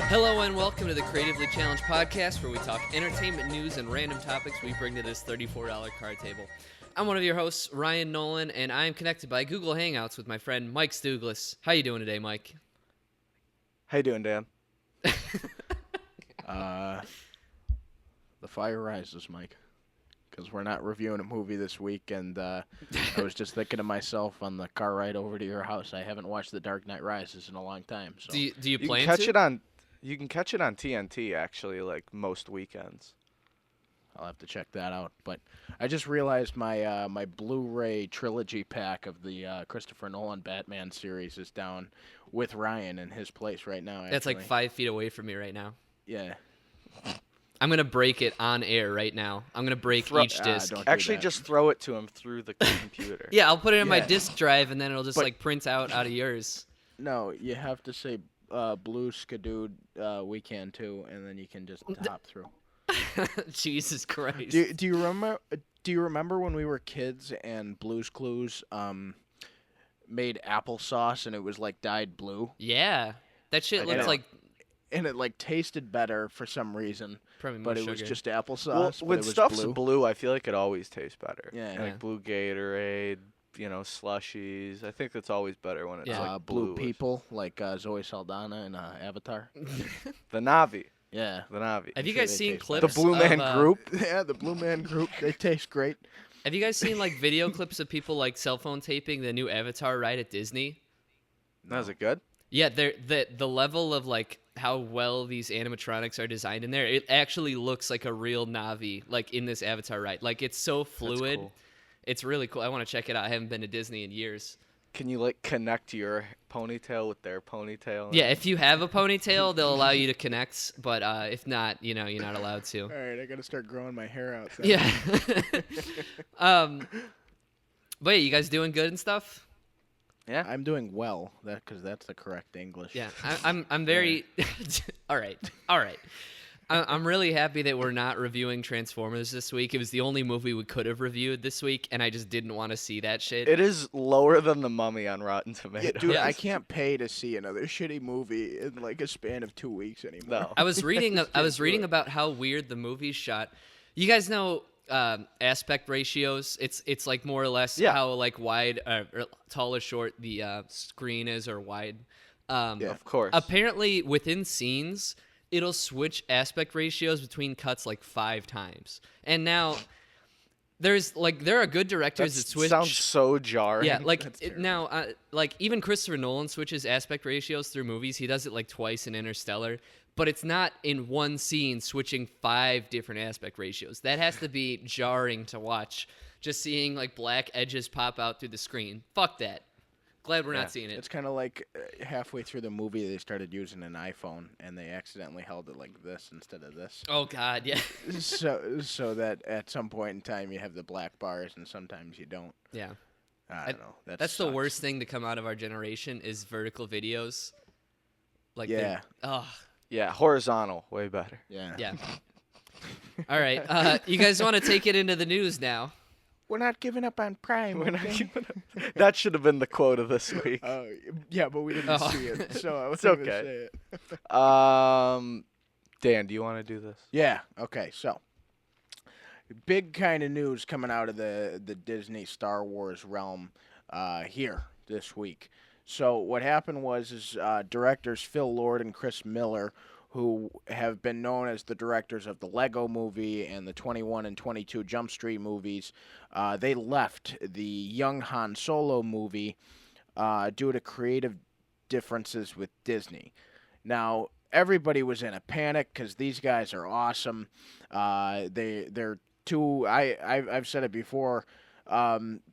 Hello and welcome to the Creatively Challenged podcast, where we talk entertainment news and random topics we bring to this $34 card table. I'm one of your hosts, Ryan Nolan, and I am connected by Google Hangouts with my friend Mike Stuglis. How you doing today, Mike? How you doing, Dan? The fire rises, Mike, because we're not reviewing a movie this week, and I was just thinking to myself on the car ride over to your house, I haven't watched The Dark Knight Rises in a long time. So Do you You plan can catch to? it on. You can catch it on TNT actually, like most weekends. I'll have to check that out. But I just realized my my Blu-ray trilogy pack of the Christopher Nolan Batman series is down with Ryan in his place right now. That's like actually. 5 feet away from me right now. Yeah. I'm going to break it on air right now. I'm going to break each disc. don't do Actually, that. just throw it to him through the computer. Yeah, I'll put it in my Yeah. disk drive, and then it'll just But- like print out of yours. No, you have to say Blue Skidoo we can too, and then you can just hop through. Jesus Christ. Do you remember? Do you remember when we were kids and Blue's Clues made applesauce and it was like dyed blue Yeah. That shit I looks know. like and it like tasted better for some reason, probably more but it sugar. was just applesauce. Well, but when it was stuff's blue. blue, I feel like it always tastes better. Yeah. Yeah. Like blue Gatorade, slushies. I think it's always better when it's Yeah. like Blue bluish. people like Zoe Saldana in Avatar. The Navi. Yeah, The Navi. Have you sure guys they seen taste clips? The Blue Man of, Group. yeah, the Blue Man Group. They taste great. Have you guys seen like video clips of people like cell phone taping the new Avatar ride at Disney? Is it good? Yeah, the level of like how well these animatronics are designed in there, it actually looks like a real Navi, like in this Avatar ride. Like it's so fluid. cool. It's really cool. I want to check it out. I haven't been to Disney in years. Can you like connect your ponytail with their ponytail? Yeah, if you have a ponytail, they'll allow you to connect, but if not, you're not allowed to. All right, I gotta start growing my hair out. Yeah. But yeah, you guys doing good and stuff? Yeah. I'm doing well. Because that's the correct English. Yeah, I'm very. All right. I'm really happy that we're not reviewing Transformers this week. It was the only movie we could have reviewed this week, and I just didn't want to see that shit. It is lower than The Mummy on Rotten Tomatoes. Yeah, dude, Yeah. I can't pay to see another shitty movie in like a span of 2 weeks anymore. No. I was reading. I was do reading it. about how weird the movie's shot. You guys know aspect ratios. It's like more or less Yeah. how like wide, or tall or short the screen is, or wide. Yeah. Of course. Apparently, within scenes, it'll switch aspect ratios between cuts like 5 times. And now, there are good directors that switch. Sounds so jarring. Yeah, like That's now, like even Christopher Nolan switches aspect ratios through movies. He does it like twice in Interstellar, but it's not in one scene switching 5 different aspect ratios. That has to be jarring to watch. Just seeing like black edges pop out through the screen. Fuck that. Glad we're Yeah. not seeing it. It's kind of like halfway through the movie, they started using an iPhone and they accidentally held it like this instead of this. Oh God, yeah, so that at some point in time you have the black bars and sometimes you don't. yeah. I don't know. That's the sucks. worst thing to come out of our generation is vertical videos. Like Yeah. Oh Yeah, horizontal, way better. Yeah. yeah. All right, you guys want to take it into the news now? We're not giving up on Prime. We're not okay? giving up. That should have been the quote of this week. Yeah, but we didn't Oh. see it, so I was It's okay. Say it. Dan, do you want to do this? Yeah. Okay. So, big kind of news coming out of the Disney Star Wars realm here this week. So what happened was directors Phil Lord and Chris Miller, who have been known as the directors of the Lego Movie and the 21 and 22 Jump Street movies, they left the Young Han Solo movie due to creative differences with Disney. Now, everybody was in a panic because these guys are awesome. They're two. I've said it before.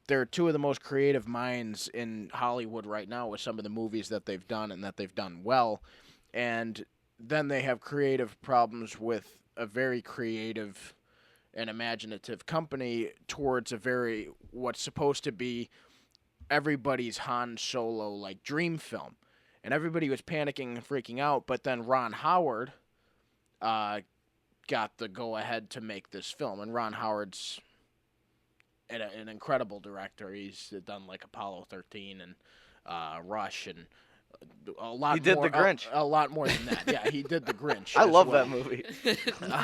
They're two of the most creative minds in Hollywood right now with some of the movies that they've done and that they've done well. And then they have creative problems with a very creative and imaginative company towards a very what's supposed to be everybody's Han Solo like dream film. And everybody was panicking and freaking out, but then Ron Howard got the go-ahead to make this film. And Ron Howard's an incredible director. He's done like Apollo 13 and Rush and a lot. He did more, The Grinch. A lot more than that. Yeah, he did The Grinch. I as love well. that movie.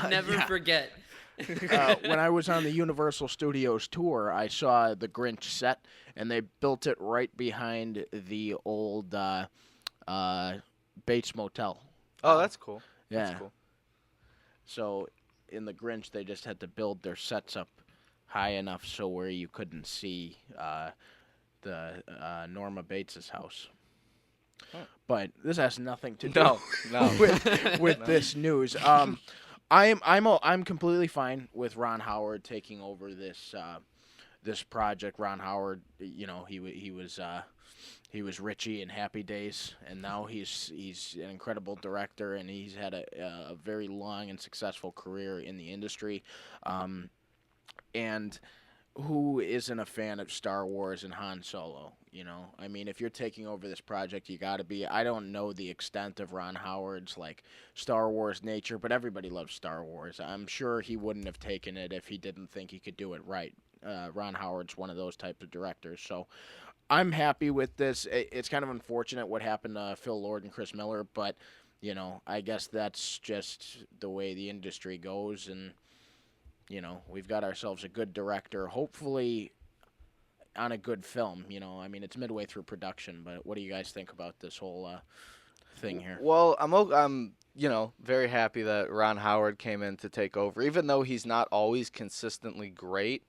Never yeah. forget. When I was on the Universal Studios tour, I saw the Grinch set, and they built it right behind the old Bates Motel. Oh, that's cool. Yeah. That's cool. So in the Grinch, they just had to build their sets up high enough so where you couldn't see the Norma Bates's house. Huh. But this has nothing to do No, no. with No. this news. I'm completely fine with Ron Howard taking over this this project. Ron Howard, you know, he was Richie in Happy Days, and now he's an incredible director, and he's had a very long and successful career in the industry. And who isn't a fan of Star Wars and Han Solo? You know, I mean, if you're taking over this project, you got to be. I don't know the extent of Ron Howard's like Star Wars nature, but everybody loves Star Wars. I'm sure he wouldn't have taken it if he didn't think he could do it right. Ron Howard's one of those types of directors, so I'm happy with this. It's kind of unfortunate what happened to Phil Lord and Chris Miller, but you know, I guess that's just the way the industry goes, and you know, we've got ourselves a good director, hopefully on a good film. You know, I mean, it's midway through production, but what do you guys think about this whole thing here? Well, I'm very happy that Ron Howard came in to take over, even though he's not always consistently great.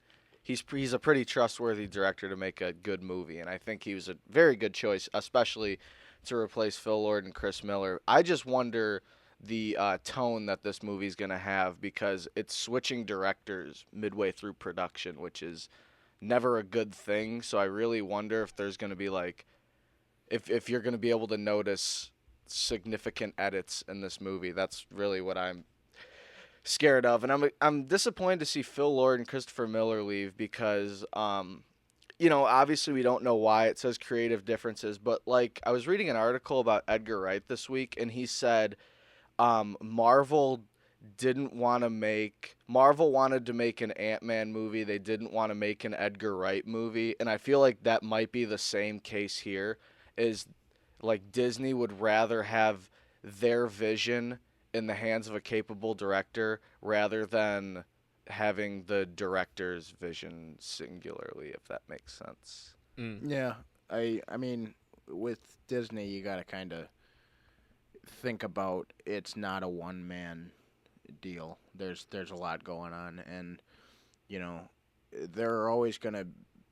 He's a pretty trustworthy director to make a good movie, and I think he was a very good choice, especially to replace Phil Lord and Chris Miller. I just wonder the tone that this movie's going to have, because it's switching directors midway through production, which is never a good thing. So I really wonder if there's going to be like, if you're going to be able to notice significant edits in this movie. That's really what I'm scared of, and I'm disappointed to see Phil Lord and Christopher Miller leave, because obviously we don't know why. It says creative differences, but like I was reading an article about Edgar Wright this week, and he said Marvel wanted to make an Ant-Man movie. They didn't want to make an Edgar Wright movie, and I feel like that might be the same case here. Is like Disney would rather have their vision in the hands of a capable director rather than having the director's vision singularly, if that makes sense. Yeah, I mean, with Disney, you got to kind of think about it's not a one-man deal. There's a lot going on, and you know, there are always going to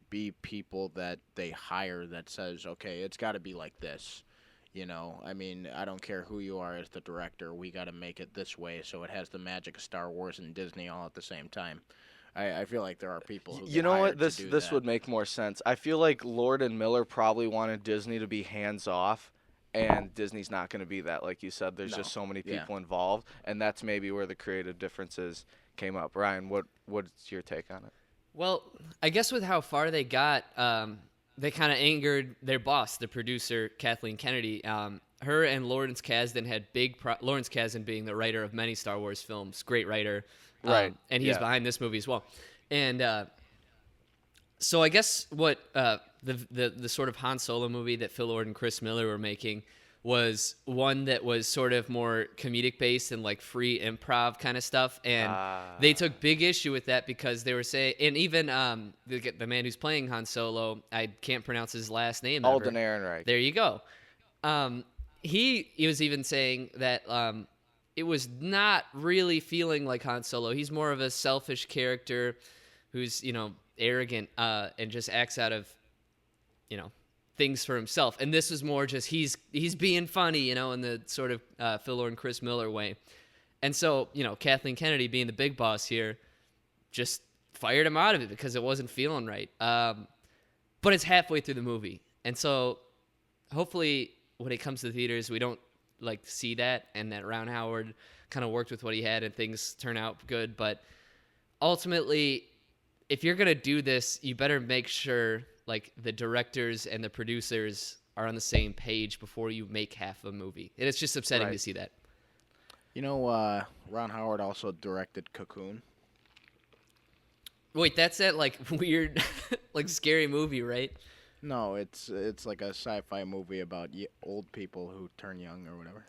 be people that they hire that says, okay, it's got to be like this. You know, I mean, I don't care who you are as the director. We got to make it this way so it has the magic of Star Wars and Disney all at the same time. I feel like there are people who You know what? This This would make more sense. I feel like Lord and Miller probably wanted Disney to be hands off, and Disney's not going to be that. Like you said, there's just so many people involved, and that's maybe where the creative differences came up. Ryan, what's your take on it? Well, I guess with how far they got, they kind of angered their boss, the producer, Kathleen Kennedy. Her and Lawrence Kasdan had Lawrence Kasdan being the writer of many Star Wars films, great writer. Right. And he's behind this movie as well. And so I guess what the sort of Han Solo movie that Phil Lord and Chris Miller were making was one that was sort of more comedic based and like free improv kind of stuff, and they took big issue with that because they were saying, and even the man who's playing Han Solo, I can't pronounce his last name. Alden Ehrenreich. There you go. He was even saying that it was not really feeling like Han Solo. He's more of a selfish character who's arrogant and just acts out of things for himself, and this was more just he's being funny, in the sort of Phil Lord and Chris Miller way. And so Kathleen Kennedy, being the big boss here, just fired him out of it because it wasn't feeling right. But it's halfway through the movie, and so hopefully when it comes to the theaters, we don't see that, and that Ron Howard kind of worked with what he had and things turn out good. But ultimately, if you're gonna do this, you better make sure the directors and the producers are on the same page before you make half a movie. And it's just upsetting to see that. Ron Howard also directed Cocoon. Wait, that's that weird, scary movie, right? No, it's like a sci-fi movie about old people who turn young or whatever.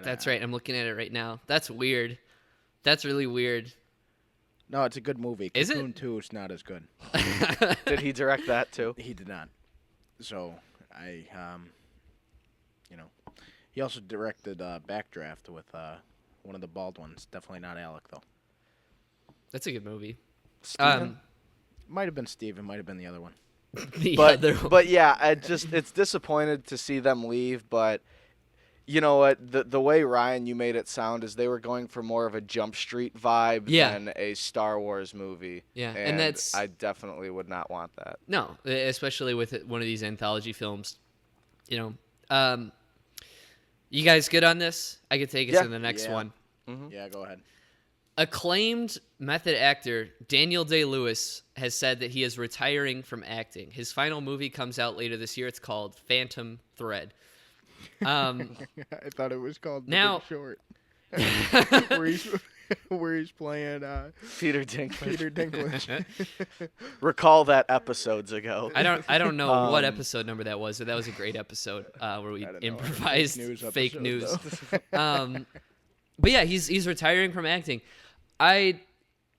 That's right. I'm looking at it right now. That's weird. That's really weird. No, it's a good movie. Is it? Cocoon 2 is not as good. Did he direct that too? He did not. So he also directed Backdraft with one of the bald ones. Definitely not Alec though. That's a good movie. Steven? Might have been Steven, might have been the other one. The But other one. but yeah, it's disappointed to see them leave. But you know what? The way Ryan you made it sound is they were going for more of a Jump Street vibe Yeah. than a Star Wars movie. Yeah, and and that's- I definitely would not want that. No, especially with one of these anthology films. You guys good on this? I could take us Yeah. to the next Yeah. one. Yeah, go ahead. Acclaimed method actor Daniel Day-Lewis has said that he is retiring from acting. His final movie comes out later this year. It's called Phantom Thread. I thought it was called The Now- Big Short. where he's playing Peter Dinklage. Peter Dinklage. Recall that episodes ago. I don't know what Um, episode number that was, but that was a great episode where we I don't know. improvised fake Episode, news. though. But yeah, he's retiring from acting. I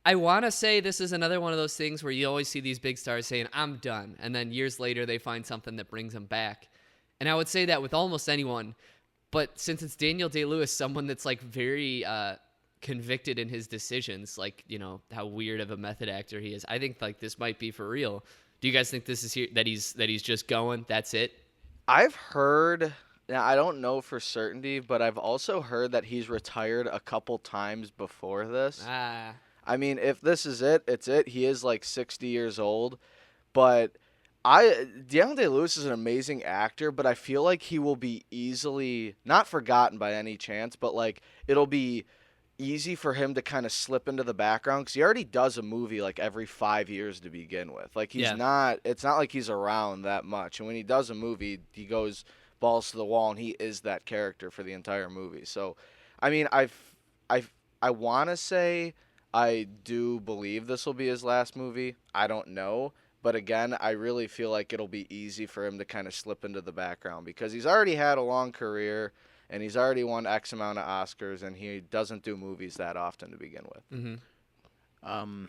want to say this is another one of those things where you always see these big stars saying I'm done, and then years later they find something that brings them back. And I would say that with almost anyone, but since it's Daniel Day-Lewis, someone that's like very convicted in his decisions, like how weird of a method actor he is, I think like this might be for real. Do you guys think this is that he's just going? That's it. I've heard. Now I don't know for certainty, but I've also heard that he's retired a couple times before this. I mean, if this is it, it's it. He is like 60 years old, but Daniel Day-Lewis is an amazing actor, but I feel like he will be easily not forgotten by any chance, but like it'll be easy for him to kind of slip into the background because he already does a movie like every 5 years to begin with. Like he's Yeah. not. It's not like he's around that much, and when he does a movie, he goes balls to the wall, and he is that character for the entire movie. So, I mean, I want to say I do believe this will be his last movie. I don't know. But again, I really feel like it'll be easy for him to kind of slip into the background because he's already had a long career and he's already won X amount of Oscars and he doesn't do movies that often to begin with. Mm-hmm.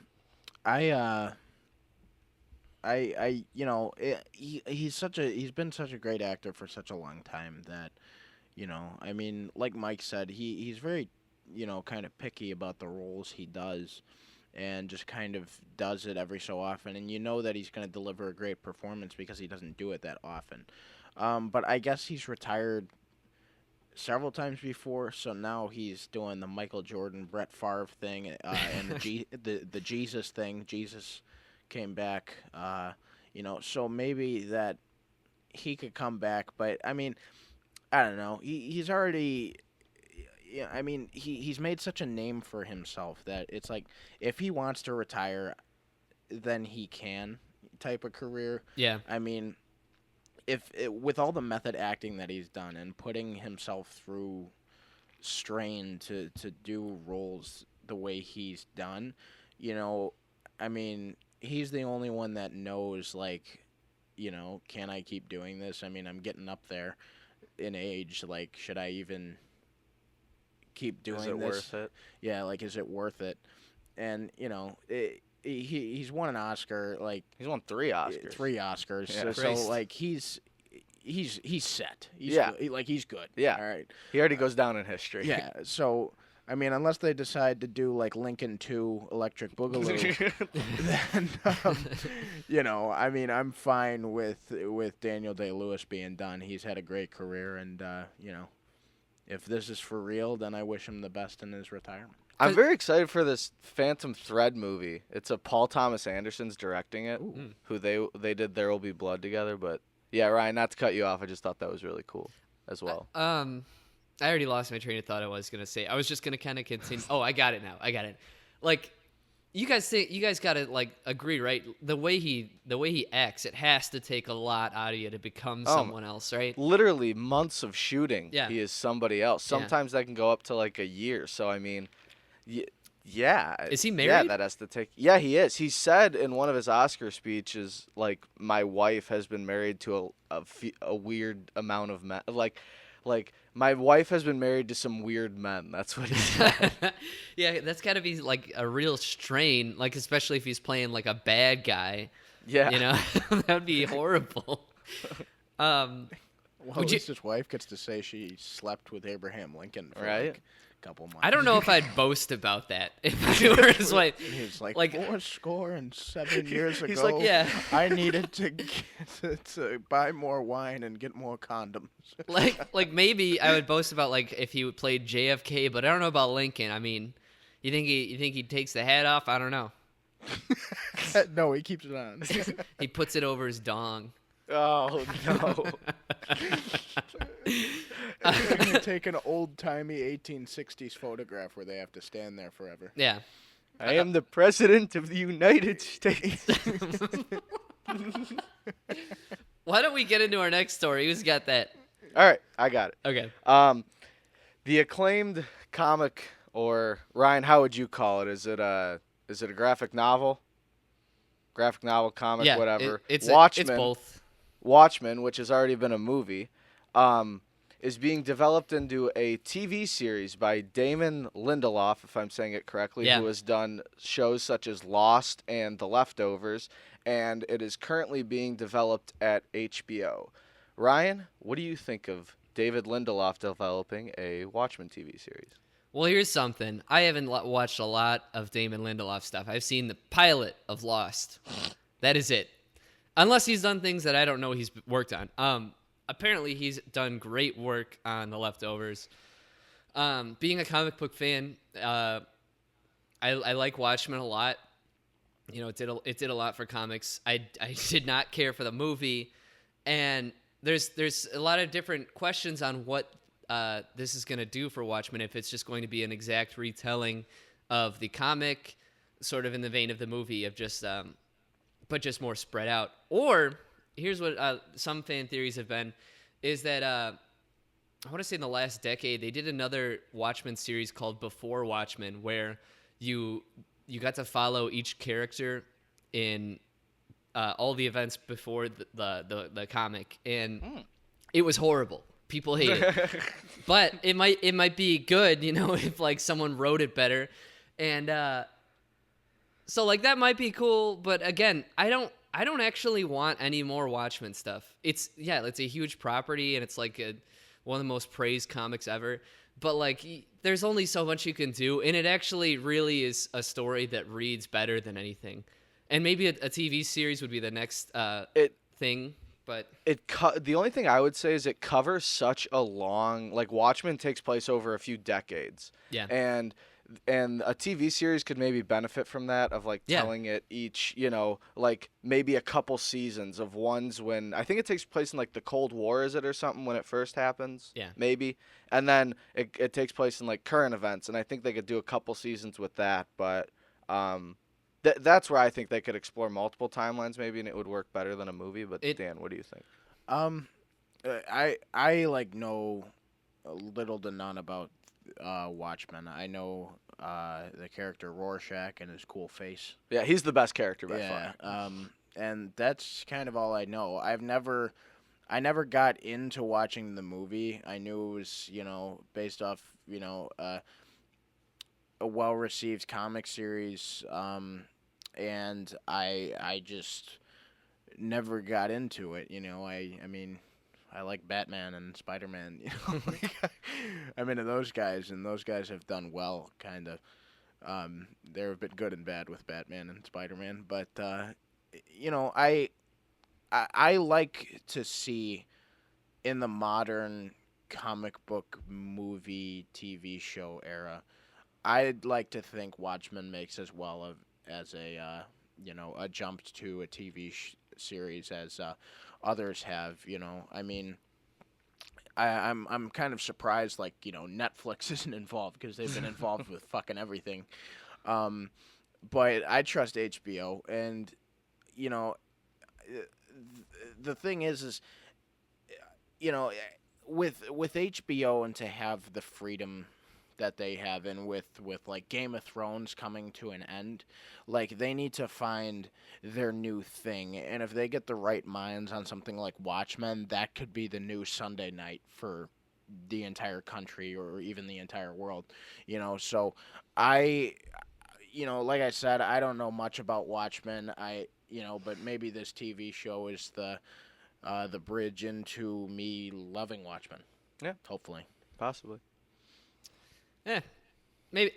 He's been such a great actor for such a long time that, I mean, like Mike said, he's very, kind of picky about the roles he does and just kind of does it every so often. And you know that he's going to deliver a great performance because he doesn't do it that often. But I guess he's retired several times before, so now he's doing the Michael Jordan, Brett Favre thing, and the Jesus thing. Jesus came back, so maybe that he could come back. But I mean, I don't know. He's already, I mean, he's made such a name for himself that it's like if he wants to retire, then he can type of career. Yeah. I mean, with all the method acting that he's done and putting himself through strain to do roles the way he's done, I mean, he's the only one that knows, like, can I keep doing this? I mean, I'm getting up there in age. Like, should I even keep doing this? Is it worth it? Yeah, like, is it worth it? And, he's won an Oscar, like, He's won 3 Oscars. 3 Oscars. Yeah. So Christ. like he's set. He's Yeah. good. He's good. Yeah. All right. He already goes down in history. Yeah. So I mean, unless they decide to do like Lincoln 2 Electric Boogaloo, then I mean, I'm fine with Daniel Day-Lewis being done. He's had a great career, and if this is for real, then I wish him the best in his retirement. I'm very excited for this Phantom Thread movie. It's a Paul Thomas Anderson's directing it, who they did There Will Be Blood together. But yeah, Ryan, not to cut you off, I just thought that was really cool as well. I already lost my train of thought. I was gonna say I was just gonna kind of continue. Oh, I got it now. I got it. Like, you guys gotta like agree, right? The way he acts, it has to take a lot out of you to become someone else, right? Literally months of shooting. Yeah. He is somebody else. Yeah. Sometimes that can go up to like a year. So I mean, Yeah. Is he Yeah, married? that has to take. Yeah, he is. He said in one of his Oscar speeches, like, my wife has been married to a weird amount of men. Like my wife has been married to some weird men. That's what he said. Yeah, that's got to be like a real strain, like especially if he's playing like a bad guy. Yeah. You know, that would be horrible. Um, Well, Would at you- least his wife gets to say she slept with Abraham Lincoln for Right? like a couple months. I don't know if I'd boast about that if I were his wife. He's like, Like- 407 years ago. He's like, yeah. I needed to buy more wine and get more condoms. Like maybe I would boast about like if he played JFK, but I don't know about Lincoln. I mean, you think he takes the hat off? I don't know. No, he keeps it on. He puts it over his dong. Oh no. They're gonna take an old-timey 1860s photograph where they have to stand there forever. Yeah. I am the president of the United States. Why don't we get into our next story? Who's got that? All right, I got it. Okay. The acclaimed comic, or Ryan, how would you call it? Is it a graphic novel? Graphic novel, comic, Yeah. whatever. It's Watchmen. both. Watchmen, which has already been a movie, is being developed into a TV series by Damon Lindelof, if I'm saying it correctly, Yeah. who has done shows such as Lost and The Leftovers, and it is currently being developed at HBO. Ryan, what do you think of David Lindelof developing a Watchmen TV series? Well, here's something. I haven't watched a lot of Damon Lindelof stuff. I've seen the pilot of Lost. That is it. Unless he's done things that I don't know he's worked on. Apparently, he's done great work on The Leftovers. Being a comic book fan, I like Watchmen a lot. You know, it did a lot for comics. I did not care for the movie, and there's a lot of different questions on what this is going to do for Watchmen. If it's just going to be an exact retelling of the comic, sort of in the vein of the movie, of just but just more spread out. Or here's what some fan theories have been, is that I want to say in the last decade they did another Watchmen series called Before Watchmen, where you got to follow each character in all the events before the comic, and it was horrible. People hate it, but it might be good, you know, if like someone wrote it better, and so like that might be cool. But again, I don't actually want any more Watchmen stuff. It's a huge property, and it's like one of the most praised comics ever. But like, there's only so much you can do, and it actually really is a story that reads better than anything. And maybe a TV series would be the next thing. But The only thing I would say is it covers such a long, like, Watchmen takes place over a few decades. yeah, And a TV series could maybe benefit from that, of like Yeah. telling it each, you know, like maybe a couple seasons of ones when I think it takes place in like the Cold War, is it, or something, when it first happens? Yeah. Maybe. And then it takes place in like current events, and I think they could do a couple seasons with that, but that's where I think they could explore multiple timelines maybe, and it would work better than a movie. But Dan, what do you think? I like know little to none about Watchmen. I know the character Rorschach and his cool face. Yeah, he's the best character by far. And that's kind of all I know. I never got into watching the movie. I knew it was, you know, based off, you know, a well-received comic series, and I just never got into it. You know, I mean, I like Batman and Spider-Man. You know, I'm into those guys, and those guys have done well, kind of. They've been good and bad with Batman and Spider-Man, but you know, I like to see in the modern comic book movie TV show era. I'd like to think Watchmen makes as well as a you know, a jump to a TV series as others have. You know, I mean, I'm kind of surprised, like, you know, Netflix isn't involved, because they've been involved with fucking everything. But I trust HBO, and you know, the thing is, you know, with HBO, and to have the freedom that they have, and with like Game of Thrones coming to an end, like they need to find their new thing. And if they get the right minds on something like Watchmen, that could be the new Sunday night for the entire country or even the entire world. So I, like I said, I don't know much about Watchmen. But maybe this TV show is the bridge into me loving Watchmen. Yeah. Hopefully. Possibly. Yeah, maybe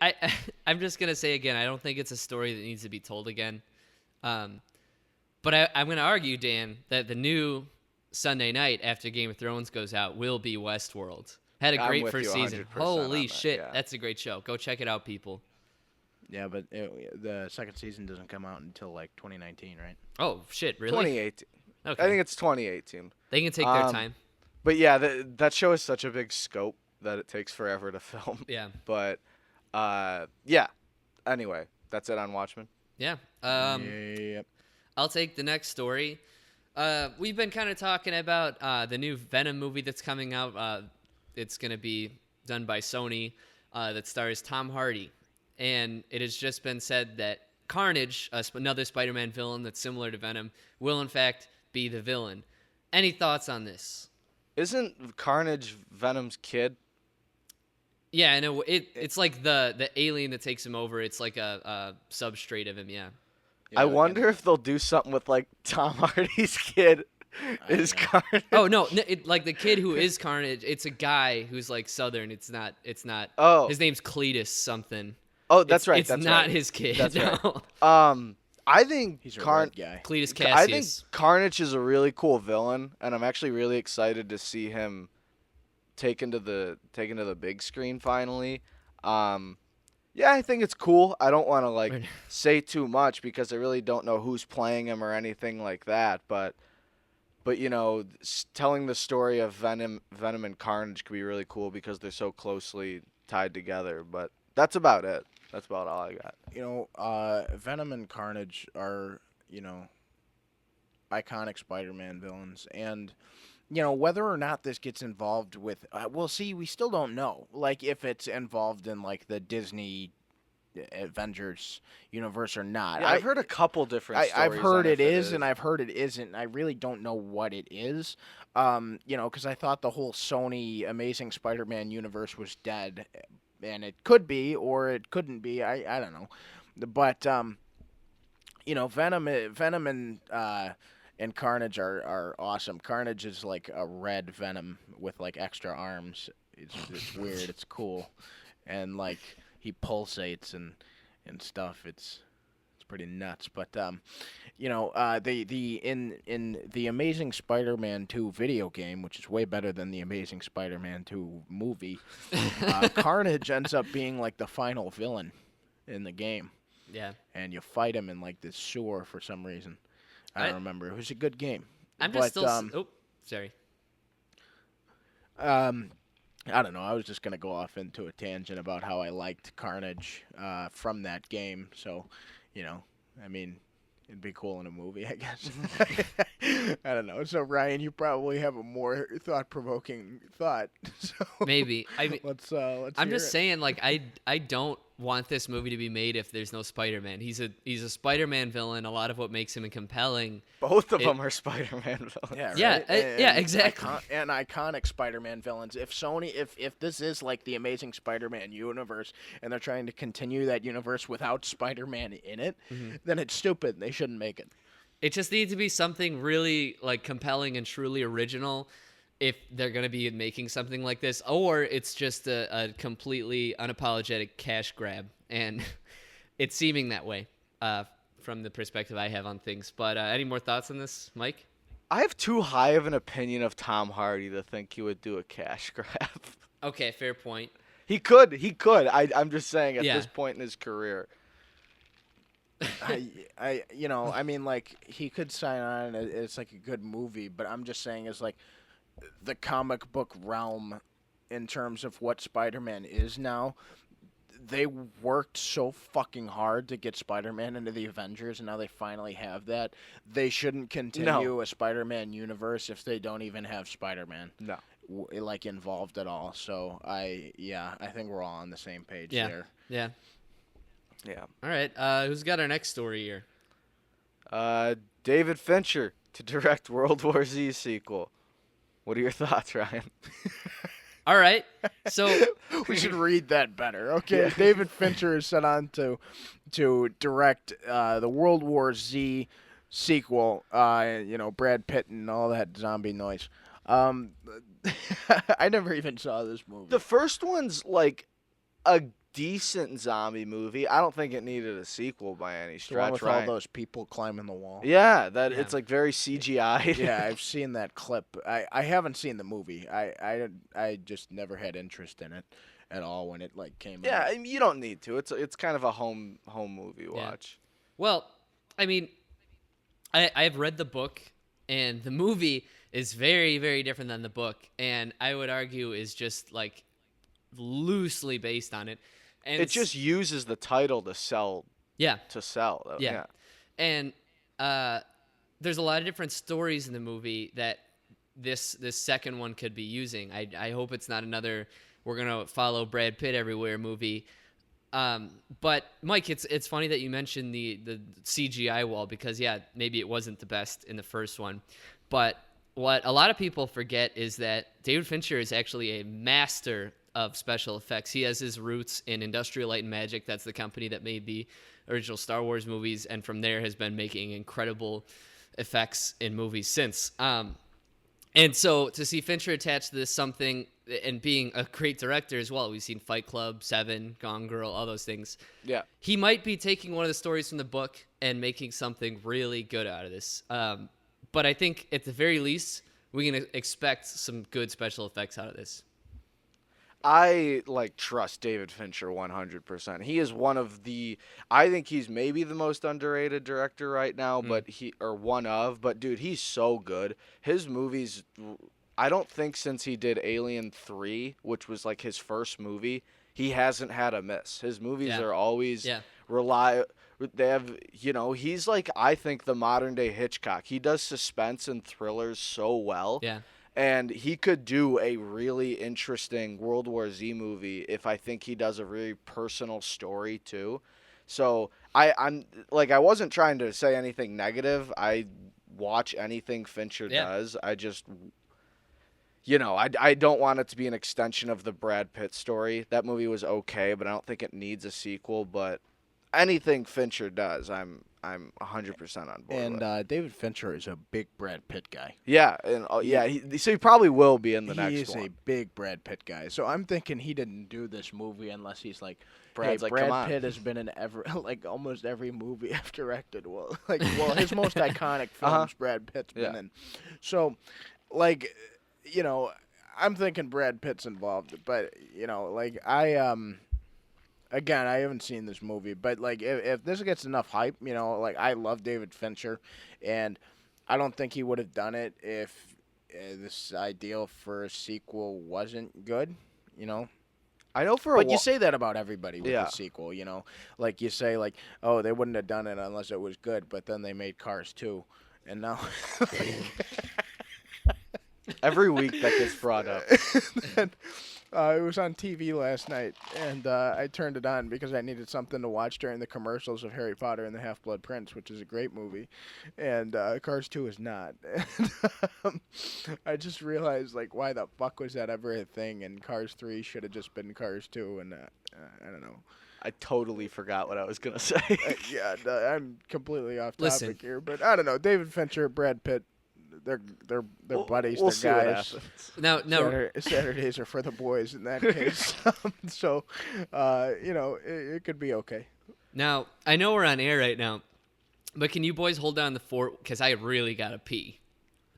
I'm just gonna say again, I don't think it's a story that needs to be told again. But I'm gonna argue, Dan, that the new Sunday night after Game of Thrones goes out will be Westworld. Had a I'm great with first you season. 100% on Holy that, shit, yeah. that's a great show. Go check it out, people. Yeah, but the second season doesn't come out until like 2019, right? Oh shit, really? 2018. Okay. I think it's 2018. They can take their time. But yeah, that show is such a big scope that it takes forever to film. Yeah. But yeah. Anyway, that's it on Watchmen. Yeah. Yep. I'll take the next story. We've been kind of talking about the new Venom movie that's coming out. It's going to be done by Sony that stars Tom Hardy. And it has just been said that Carnage, another Spider-Man villain that's similar to Venom, will in fact be the villain. Any thoughts on this? Isn't Carnage Venom's kid? Yeah, and it's like the alien that takes him over. It's like a substrate of him, yeah. I wonder if they'll do something with like Tom Hardy's kid is Carnage. Oh no, like the kid who is Carnage, it's a guy who's like Southern. It's not. Oh. His name's Cletus something. Oh, that's right. It's that's not right. his kid. That's no. right. I think He's a red guy. Cletus I think Cassius. Carnage is a really cool villain, and I'm actually really excited to see him taken to the big screen finally. Yeah, I think it's cool. I don't want to like say too much because I really don't know who's playing him or anything like that. But telling the story of Venom and Carnage could be really cool because they're so closely tied together. But that's about it. That's about all I got. Venom and Carnage are, iconic Spider-Man villains. And, whether or not this gets involved with, we still don't know. Like, if it's involved in, like, the Disney Avengers universe or not. Yeah, I've heard a couple different stories. I've heard on it if is, and I've heard it isn't. I really don't know what it is. Because I thought the whole Sony Amazing Spider-Man universe was dead. And it could be, or it couldn't be. I don't know, but Venom and Carnage are awesome. Carnage is like a red Venom with like extra arms. It's weird. It's cool, and like he pulsates and stuff. It's pretty nuts. But in the Amazing Spider-Man 2 video game, which is way better than the Amazing Spider-Man 2 movie, Carnage ends up being like the final villain in the game. Yeah. And you fight him in like this sewer for some reason. I don't remember. It was a good game. I'm just still. Sorry. I don't know. I was just gonna go off into a tangent about how I liked Carnage from that game. So, I mean, it'd be cool in a movie, I guess. I don't know. So, Ryan, you probably have a more thought-provoking thought. So Maybe. I mean, let's. I'm just saying, like, I don't want this movie to be made if there's no Spider-Man. He's a Spider-Man villain. A lot of what makes him compelling. Both of them are Spider-Man villains. Yeah, right? Yeah, exactly. And iconic Spider-Man villains. If Sony, if this is like the Amazing Spider-Man universe, and they're trying to continue that universe without Spider-Man in it, then it's stupid. They shouldn't make it. It just needs to be something really like compelling and truly original if they're going to be making something like this, or it's just a completely unapologetic cash grab, and it's seeming that way from the perspective I have on things. But any more thoughts on this, Mike? I have too high of an opinion of Tom Hardy to think he would do a cash grab. Okay, fair point. He could. I'm just saying at Yeah. this point in his career. I mean, like, he could sign on. It's like a good movie, but I'm just saying, it's like the comic book realm in terms of what Spider-Man is now. They worked so fucking hard to get Spider-Man into the Avengers, and now they finally have that. They shouldn't continue a Spider-Man universe if they don't even have Spider-Man. No. like involved at all. So I think we're all on the same page Yeah. there. Yeah. Yeah. All right. Who's got our next story here? David Fincher to direct World War Z sequel. What are your thoughts, Ryan? All right. So We should read that better. Okay, David Fincher is set on to direct the World War Z sequel. Brad Pitt and all that zombie noise. I never even saw this movie. The first one's like a decent zombie movie. I don't think it needed a sequel by any The one stretch, with right? all those people climbing the wall. Yeah, Yeah. it's like very CGI. Yeah, I've seen that clip. I haven't seen the movie. I just never had interest in it at all when it like came Yeah, out. I mean, you don't need to. It's kind of a home movie watch. Well, I mean, I've read the book, and the movie is very, very different than the book, and I would argue is just like loosely based on it. And It just uses the title to sell. yeah, Though. yeah, and there's a lot of different stories in the movie that this second one could be using. I hope it's not another we're gonna follow Brad Pitt everywhere movie. But Mike, it's funny that you mentioned the CGI wall because yeah, maybe it wasn't the best in the first one, but what a lot of people forget is that David Fincher is actually a master of special effects. He has his roots in Industrial Light and Magic. That's the company that made the original Star Wars movies, and from there has been making incredible effects in movies since. And so to see Fincher attached to this something and being a great director as well, we've seen Fight Club, Seven, Gone Girl, all those things. Yeah. He might be taking one of the stories from the book and making something really good out of this. But I think at the very least, we can expect some good special effects out of this. I trust David Fincher 100%. He is one of the I think he's maybe the most underrated director right now, but dude, he's so good. His movies, I don't think since he did Alien 3, which was like his first movie, he hasn't had a miss. His movies Yeah. are always Yeah. they have, he's like, I think the modern day Hitchcock. He does suspense and thrillers so well. Yeah. And he could do a really interesting World War Z movie if I think he does a really personal story too. So I'm I wasn't trying to say anything negative. I watch anything Fincher does. I just I don't want it to be an extension of the Brad Pitt story. That movie was okay, but I don't think it needs a sequel. But anything Fincher does, I'm 100% on board with. And David Fincher is a big Brad Pitt guy. Yeah, and so he probably will be in the He next is one. a big Brad Pitt guy. So I'm thinking he didn't do this movie unless he's like, Brad's hey, like, come Brad on. Pitt has been in almost every movie I've directed. Well, his most iconic films Brad Pitt's been in. So, I'm thinking Brad Pitt's involved, but Again, I haven't seen this movie, but if this gets enough hype, I love David Fincher, and I don't think he would have done it if this ideal for a sequel wasn't good, I know But you say that about everybody with Yeah. a sequel, Like you say, oh, they wouldn't have done it unless it was good, but then they made Cars 2, and now every week that gets brought up. It was on TV last night, and I turned it on because I needed something to watch during the commercials of Harry Potter and the Half-Blood Prince, which is a great movie, and Cars 2 is not. And, I just realized, why the fuck was that ever a thing, and Cars 3 should have just been Cars 2, and I don't know. I totally forgot what I was gonna say. I'm completely off topic Listen. here, but I don't know. David Fincher, Brad Pitt, they're buddies, We'll they're see what guys. happens. Now, Saturdays are for the boys in that case. So, it could be okay. Now, I know we're on air right now, but can you boys hold down the fort? Because I really got to pee.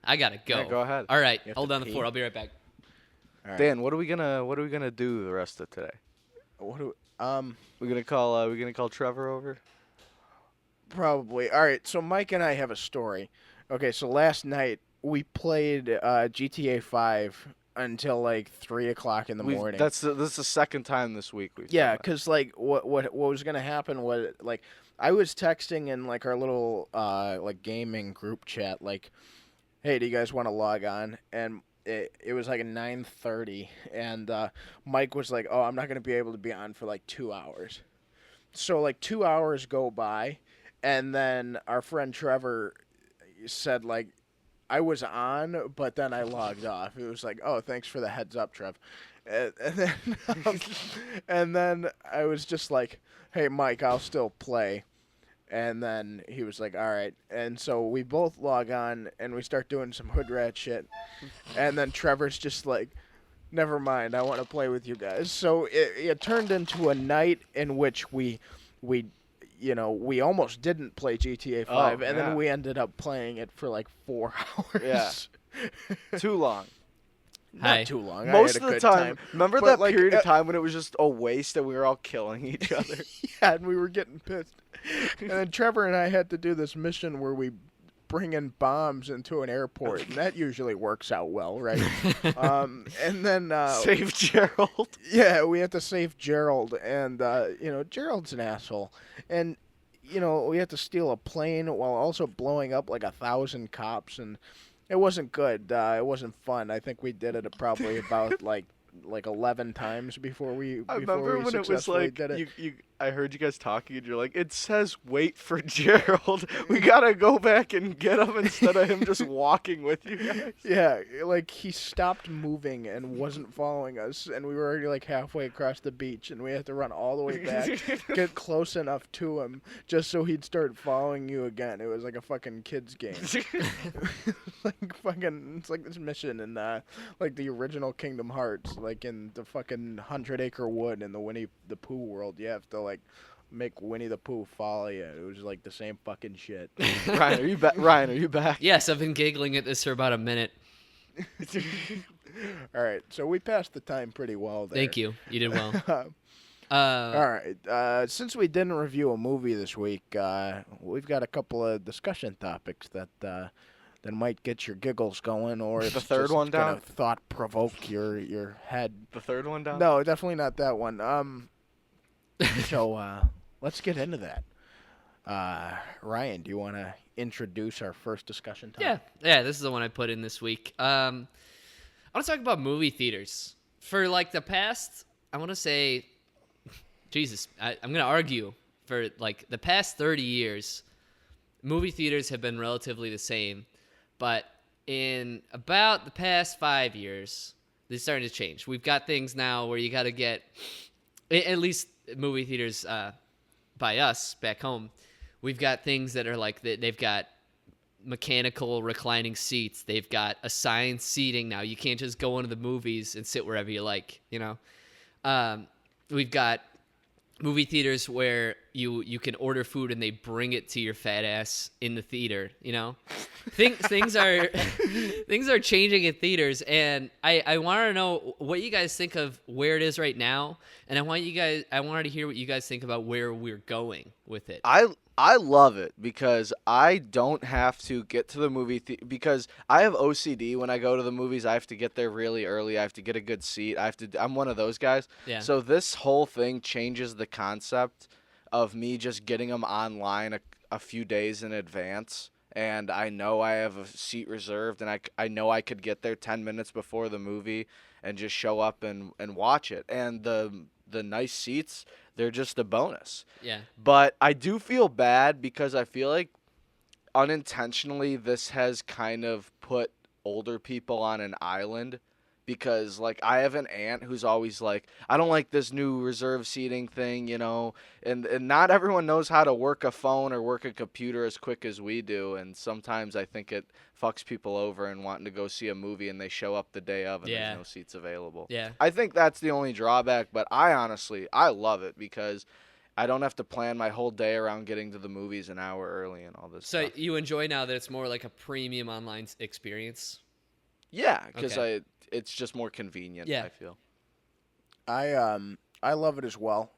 I got to go. Yeah, go ahead. All right, You have hold to down the pee? fort. I'll be right back. All right. Dan, what are we gonna do the rest of today? What do We're gonna call Trevor over. Probably. All right. So Mike and I have a story. Okay. So last night we played GTA 5 until 3:00 in the morning. This is the second time this week we've Yeah, done that. because what was gonna happen was I was texting in our little gaming group chat hey, do you guys want to log on? And it was like a 9:30, and Mike was like, "Oh, I'm not gonna be able to be on for like 2 hours." So like 2 hours go by, and then our friend Trevor said like, "I was on, but then I logged off." It was like, "Oh, thanks for the heads up, Trev." And then um, and then I was just like, "Hey, Mike, I'll still play." And then he was like, "All right." And so we both log on and we start doing some hood rat shit. And then Trevor's just like, "Never mind, I want to play with you guys." So it turned into a night in which we we almost didn't play GTA 5, and yeah. then we ended up playing it for like 4 hours. Yeah. Too long. Hi. Not too long. Most I had of a the good time. Remember But, that like, period of time when it was just a waste and we were all killing each other? Yeah, and we were getting pissed. And then Trevor and I had to do this mission where we bring in bombs into an airport, and that usually works out well, right? And then Save Gerald. yeah, we had to save Gerald, and Gerald's an asshole, and we had to steal a plane while also blowing up like 1,000 cops, and it wasn't good. It wasn't fun. I think we did it probably about like 11 times before we I remember when it was successfully like did it. I heard you guys talking and you're like, it says wait for Gerald. We gotta go back and get him instead of him just walking with you guys. Yeah, like he stopped moving and wasn't following us, and we were already like halfway across the beach, and we had to run all the way back, get close enough to him just so he'd start following you again. It was like a fucking kids game. It's like this mission in like the original Kingdom Hearts, like in the fucking 100-acre wood in the Winnie the Pooh world. You have to like make Winnie the Pooh follow you. It was like the same fucking shit. Ryan, are you back? Ryan, are you back? Yes, I've been giggling at this for about a minute. All right, so we passed the time pretty well there. Thank you. You did well. All right. Since we didn't review a movie this week, we've got a couple of discussion topics that might get your giggles going, or The third one down? Thought provoke your head. The third one down? No, definitely not that one. So let's get into that. Ryan, do you want to introduce our first discussion topic? Yeah. This is the one I put in this week. I want to talk about movie theaters for like the past. I want to say, Jesus, I'm going to argue for like the past 30 years, movie theaters have been relatively the same, but in about the past 5 years, they're starting to change. We've got things now where you got to get, at least movie theaters by us back home, we've got things that are like they've got mechanical reclining seats. They've got assigned seating now. You can't just go into the movies and sit wherever you like, We've got movie theaters where you can order food and they bring it to your fat ass in the theater, things are things are changing in theaters, and I want to know what you guys think of where it is right now, and I wanted to hear what you guys think about where we're going with it. I love it because I don't have to get to the movie because I have OCD when I go to the movies. I have to get there really early. I have to get a good seat. I'm one of those guys. Yeah. So this whole thing changes the concept of me just getting them online a few days in advance, and I know I have a seat reserved, and I know I could get there 10 minutes before the movie and just show up and watch it. And the nice seats, they're just a bonus. Yeah. But I do feel bad because I feel like unintentionally this has kind of put older people on an island, because like I have an aunt who's always like, I don't like this new reserve seating thing, and not everyone knows how to work a phone or work a computer as quick as we do, and sometimes I think it fucks people over and wanting to go see a movie and they show up the day of and there's no seats available. Yeah. I think that's the only drawback, but I love it because I don't have to plan my whole day around getting to the movies an hour early and all this So stuff. you enjoy now that it's more like a premium online experience? Yeah, because Okay. it's just more convenient, Yeah. I feel. I love it as well.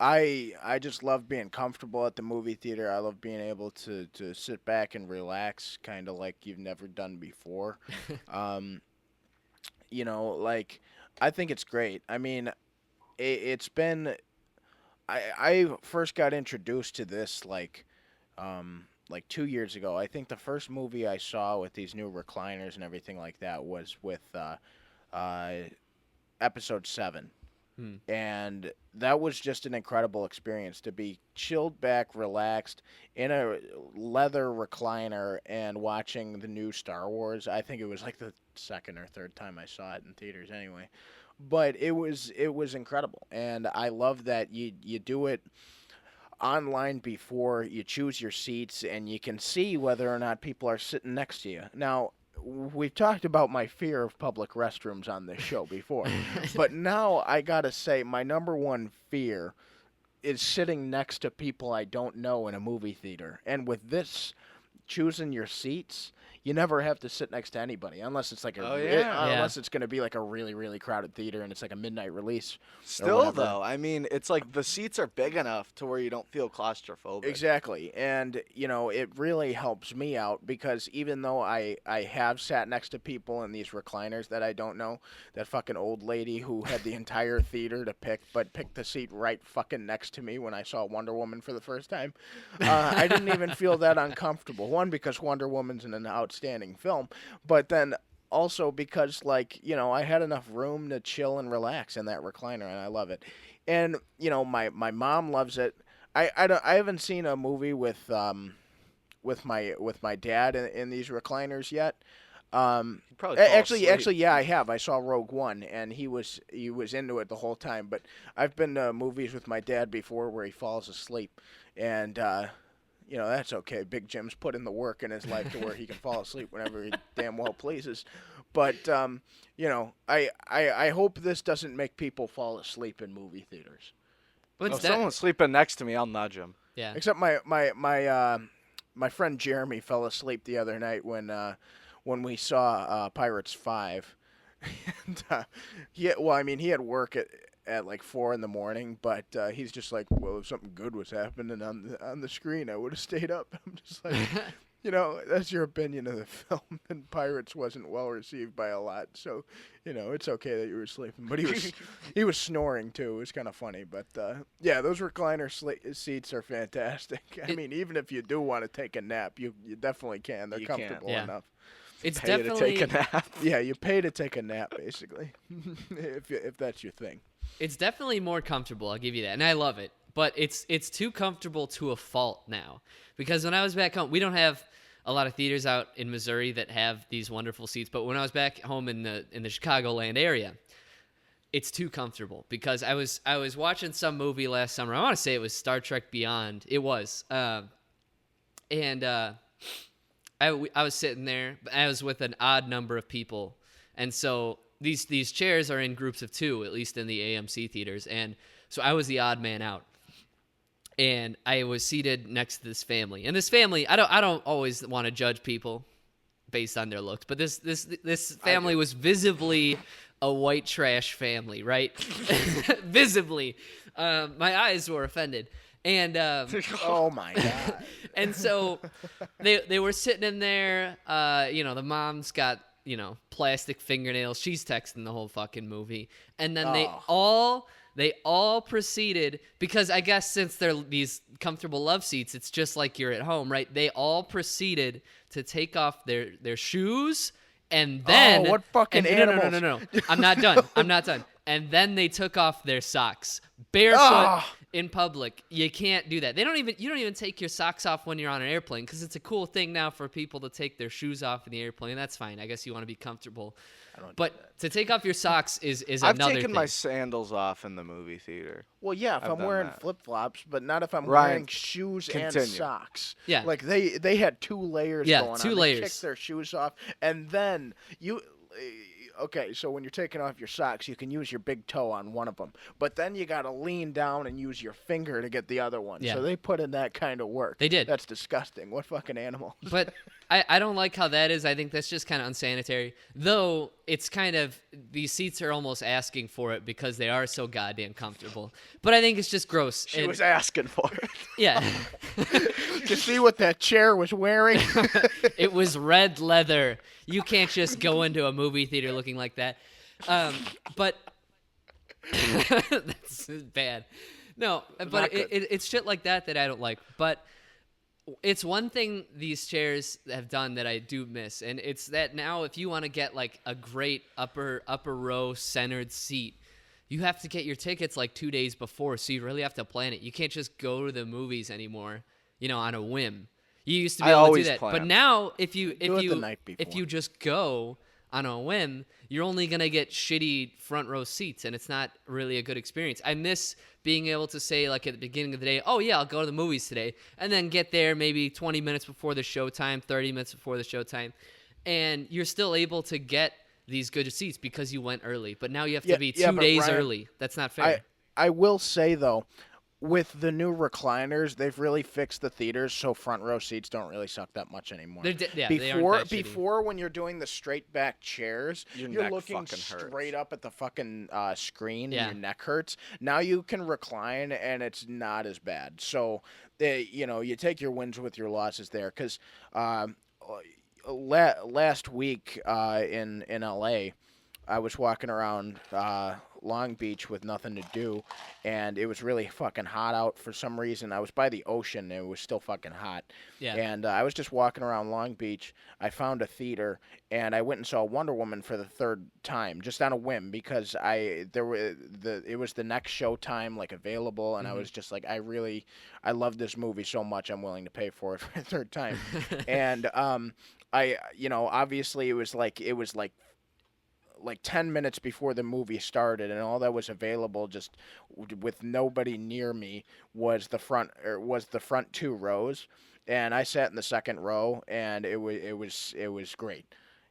I just love being comfortable at the movie theater. I love being able to sit back and relax, kind of like you've never done before. Like I think it's great. I mean, it's been. I first got introduced to this like 2 years ago. I think the first movie I saw with these new recliners and everything like that was with Episode 7. And that was just an incredible experience to be chilled back, relaxed in a leather recliner and watching the new Star Wars. I think it was like the second or third time I saw it in theaters anyway. But it was incredible. And I love that you do it online before you choose your seats and you can see whether or not people are sitting next to you. Now, we've talked about my fear of public restrooms on this show before, but now I gotta say my number one fear is sitting next to people I don't know in a movie theater. And with this, choosing your seats, you never have to sit next to anybody unless it's like unless it's going to be like a really, really crowded theater and it's like a midnight release. Still, though, I mean, it's like the seats are big enough to where you don't feel claustrophobic. Exactly. And, it really helps me out because even though I have sat next to people in these recliners that I don't know, that fucking old lady who had the entire theater to pick, but picked the seat right fucking next to me when I saw Wonder Woman for the first time, I didn't even feel that uncomfortable. One, because Wonder Woman's an outstanding film, but then also because I had enough room to chill and relax in that recliner, and I love it. And my mom loves it. I haven't seen a movie with my dad in these recliners yet. Actually, yeah, I have. I saw Rogue One, and he was into it the whole time. But I've been to movies with my dad before where he falls asleep, and that's okay. Big Jim's put in the work in his life to where he can fall asleep whenever he damn well pleases. But, I hope this doesn't make people fall asleep in movie theaters. Well, if someone's sleeping next to me, I'll nudge him. Yeah. Except my friend Jeremy fell asleep the other night when we saw Pirates 5. And, he had work at like 4 a.m, but he's just like, well, if something good was happening on the screen, I would have stayed up. I'm just like, that's your opinion of the film, and Pirates wasn't well received by a lot, so it's okay that you were sleeping. But he was snoring too. It was kind of funny, but yeah, those recliner seats are fantastic. I mean, even if you do want to take a nap, you definitely can. They're comfortable enough. It's pay definitely to take a nap. Yeah, you pay to take a nap, basically, if that's your thing. It's definitely more comfortable. I'll give you that, and I love it. But it's too comfortable to a fault now, because when I was back home, we don't have a lot of theaters out in Missouri that have these wonderful seats. But when I was back home in the Chicagoland area, it's too comfortable because I was watching some movie last summer. I want to say it was Star Trek Beyond. It was, and I was sitting there. I was with an odd number of people, and so these chairs are in groups of 2, at least in the AMC theaters, and so I was the odd man out. And I was seated next to this family. And this family, I don't always want to judge people based on their looks, but this family was visibly a white trash family, right? Visibly. My eyes were offended. And oh my God. And so they were sitting in there, the mom's got, plastic fingernails. She's texting the whole fucking movie. And then they all proceeded, because I guess since they're these comfortable love seats, it's just like you're at home, right? They all proceeded to take off their shoes, and then what fucking animals? No. I'm not done. And then they took off their socks barefoot in public. You can't do that. You don't even take your socks off when you're on an airplane, because it's a cool thing now for people to take their shoes off in the airplane. That's fine. I guess you want to be comfortable. But to take off your socks is I've another thing. taken my sandals off in the movie theater. Well, yeah, if I've I'm done wearing that. flip-flops, but not if I'm Ryan, wearing shoes and continue. socks. Yeah. Like they had 2 layers going on. 2 layers. They kicked their shoes off, and then okay, so when you're taking off your socks, you can use your big toe on one of them, but then you got to lean down and use your finger to get the other one. Yeah. So they put in that kind of work. They did. That's disgusting. What fucking animals? But I don't like how that is. I think that's just kind of unsanitary. Though it's kind of, these seats are almost asking for it because they are so goddamn comfortable. But I think it's just gross. She was asking for it. Yeah. Did you see what that chair was wearing? It was red leather. You can't just go into a movie theater looking like that. But that's bad. No, but it's shit like that I don't like. But it's one thing these chairs have done that I do miss, and it's that now if you want to get like a great upper row centered seat, you have to get your tickets like 2 days before, so you really have to plan it. You can't just go to the movies anymore, on a whim. You used to be I able to do always that, but plan. now if you Do it the night if before. you just go on a whim, you're only gonna get shitty front row seats, and it's not really a good experience. I miss being able to say like at the beginning of the day, oh yeah, I'll go to the movies today, and then get there maybe 20 minutes before the showtime, 30 minutes before the showtime, and you're still able to get these good seats because you went early. But now you have to be 2 but days Ryan, early. That's not fair. I will say though, with the new recliners, they've really fixed the theaters so front row seats don't really suck that much anymore. They aren't Before, that shitty. before when you're doing the straight back chairs, Your you're neck looking fucking hurts. straight up at the fucking screen Yeah. and your neck hurts. Now you can recline and it's not as bad. So, you take your wins with your losses there because last week in LA, I was walking around Long Beach with nothing to do, and it was really fucking hot out for some reason. I was by the ocean, and it was still fucking hot. Yeah. And I was just walking around Long Beach. I found a theater, and I went and saw Wonder Woman for the third time, just on a whim, because it was the next showtime like available, and I was just like, I love this movie so much, I'm willing to pay for it for the third time. And obviously it was like 10 minutes before the movie started, and all that was available just with nobody near me was the front 2 rows, and I sat in the second row, and it was great,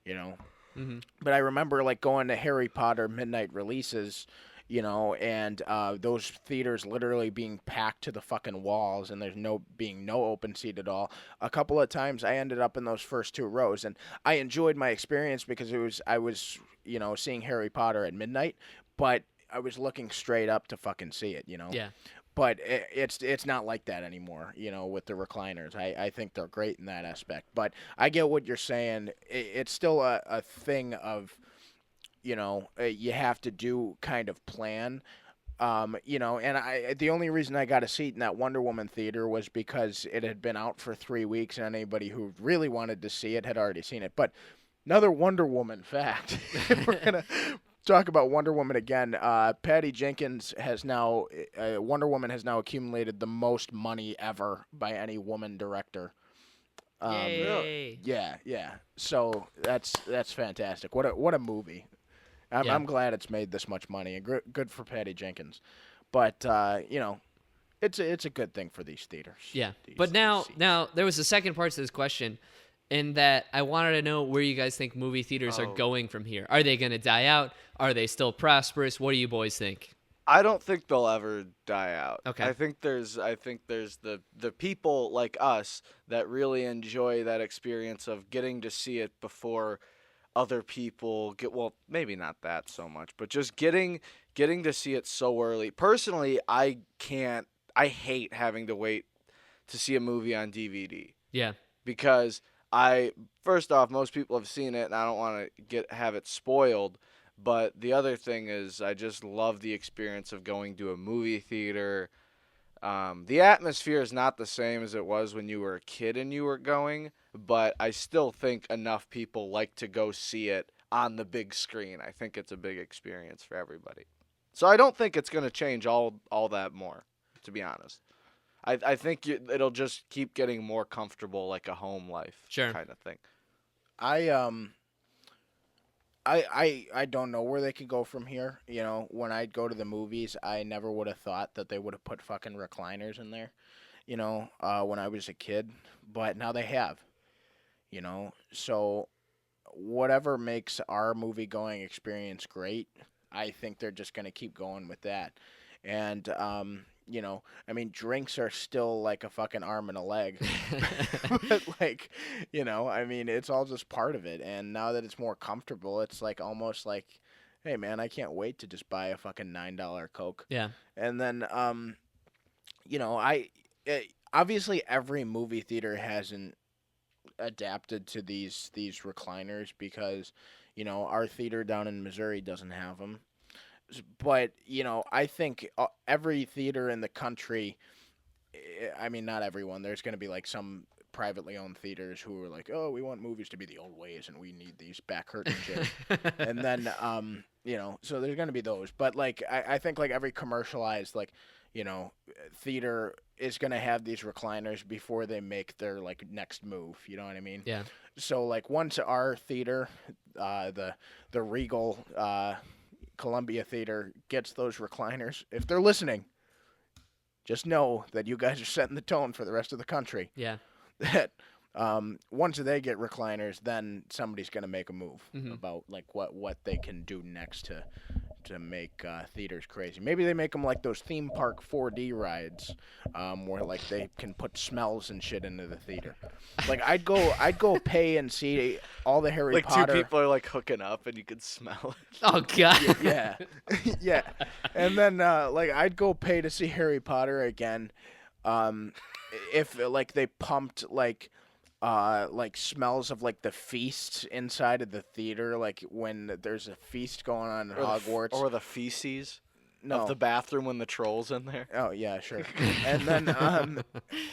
But I remember like going to Harry Potter midnight releases, and those theaters literally being packed to the fucking walls, and there's no open seat at all. A couple of times I ended up in those first 2 rows, and I enjoyed my experience because I was seeing Harry Potter at midnight, but I was looking straight up to fucking see it, Yeah. But it's not like that anymore, with the recliners. I think they're great in that aspect, but I get what you're saying. It's still a thing of, you have to do kind of plan. And the only reason I got a seat in that Wonder Woman theater was because it had been out for 3 weeks, and anybody who really wanted to see it had already seen it. But another Wonder Woman fact. We're gonna talk about Wonder Woman again. Patty Jenkins has now Wonder Woman has now accumulated the most money ever by any woman director. Yay. Yeah. So that's fantastic. What a movie. I'm glad it's made this much money, and good for Patty Jenkins. But it's a good thing for these theaters. Yeah. these But now seats. there was a second part to this question, in that I wanted to know where you guys think movie theaters are going from here. Are they going to die out? Are they still prosperous? What do you boys think? I don't think they'll ever die out. Okay. I think there's the people like us that really enjoy that experience of getting to see it before other people get, well, maybe not that so much, but just getting to see it so early. Personally, I hate having to wait to see a movie on DVD, Yeah. because first off, most people have seen it and I don't want to have it spoiled. But the other thing is, I just love the experience of going to a movie theater. The atmosphere is not the same as it was when you were a kid and you were going, but I still think enough people like to go see it on the big screen. I think it's a big experience for everybody. So I don't think it's going to change all that more, to be honest. I think it'll just keep getting more comfortable, like a home life kind of thing. I don't know where they could go from here. When I'd go to the movies, I never would have thought that they would have put fucking recliners in there, when I was a kid. But now they have, So whatever makes our movie-going experience great, I think they're just going to keep going with that. And, drinks are still like a fucking arm and a leg. But, it's all just part of it. And now that it's more comfortable, it's like almost like, hey, man, I can't wait to just buy a fucking $9 Coke. Yeah. And then, obviously every movie theater hasn't adapted to these recliners because, our theater down in Missouri doesn't have them. But, I think every theater in the country I mean, not everyone. There's going to be like some privately owned theaters who are like, oh, we want movies to be the old ways, and we need these back curtain shit. And then, so there's going to be those. But like, I think like every commercialized like, theater is going to have these recliners before they make their like next move. You know what I mean? Yeah. So like once our theater, the Regal Columbia Theater gets those recliners, if they're listening, just know that you guys are setting the tone for the rest of the country. Yeah. That once they get recliners, then somebody's going to make a move about like what they can do next to make theaters crazy. Maybe they make them like those theme park 4D rides, where like they can put smells and shit into the theater. Like I'd go pay and see all the Harry Like Potter. two people are like hooking up and you can smell it. Oh God. Yeah, yeah. And then like I'd go pay to see Harry Potter again, if like they pumped like smells of like the feast inside of the theater, like when there's a feast going on in Hogwarts, Or the feces no. of the bathroom when the troll's in there. Oh yeah, sure. And then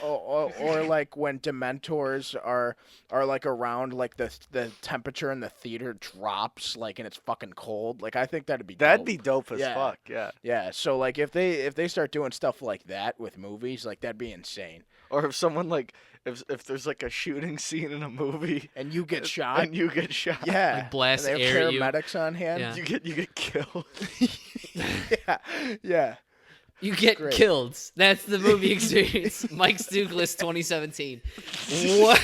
or like when Dementors are like around, like the temperature in the theater drops, like and it's fucking cold. Like I think that'd be That'd dope. be dope as Yeah. fuck. Yeah. Yeah. So like if they start doing stuff like that with movies, like that'd be insane. Or if someone like if there's like a shooting scene in a movie And you get shot. and you get shot. Yeah. Like blast and they have air at you. paramedics on hand. Yeah. You get killed. Yeah. Yeah. You get Great. killed. That's the movie experience. Mike Stoogless 2017. What?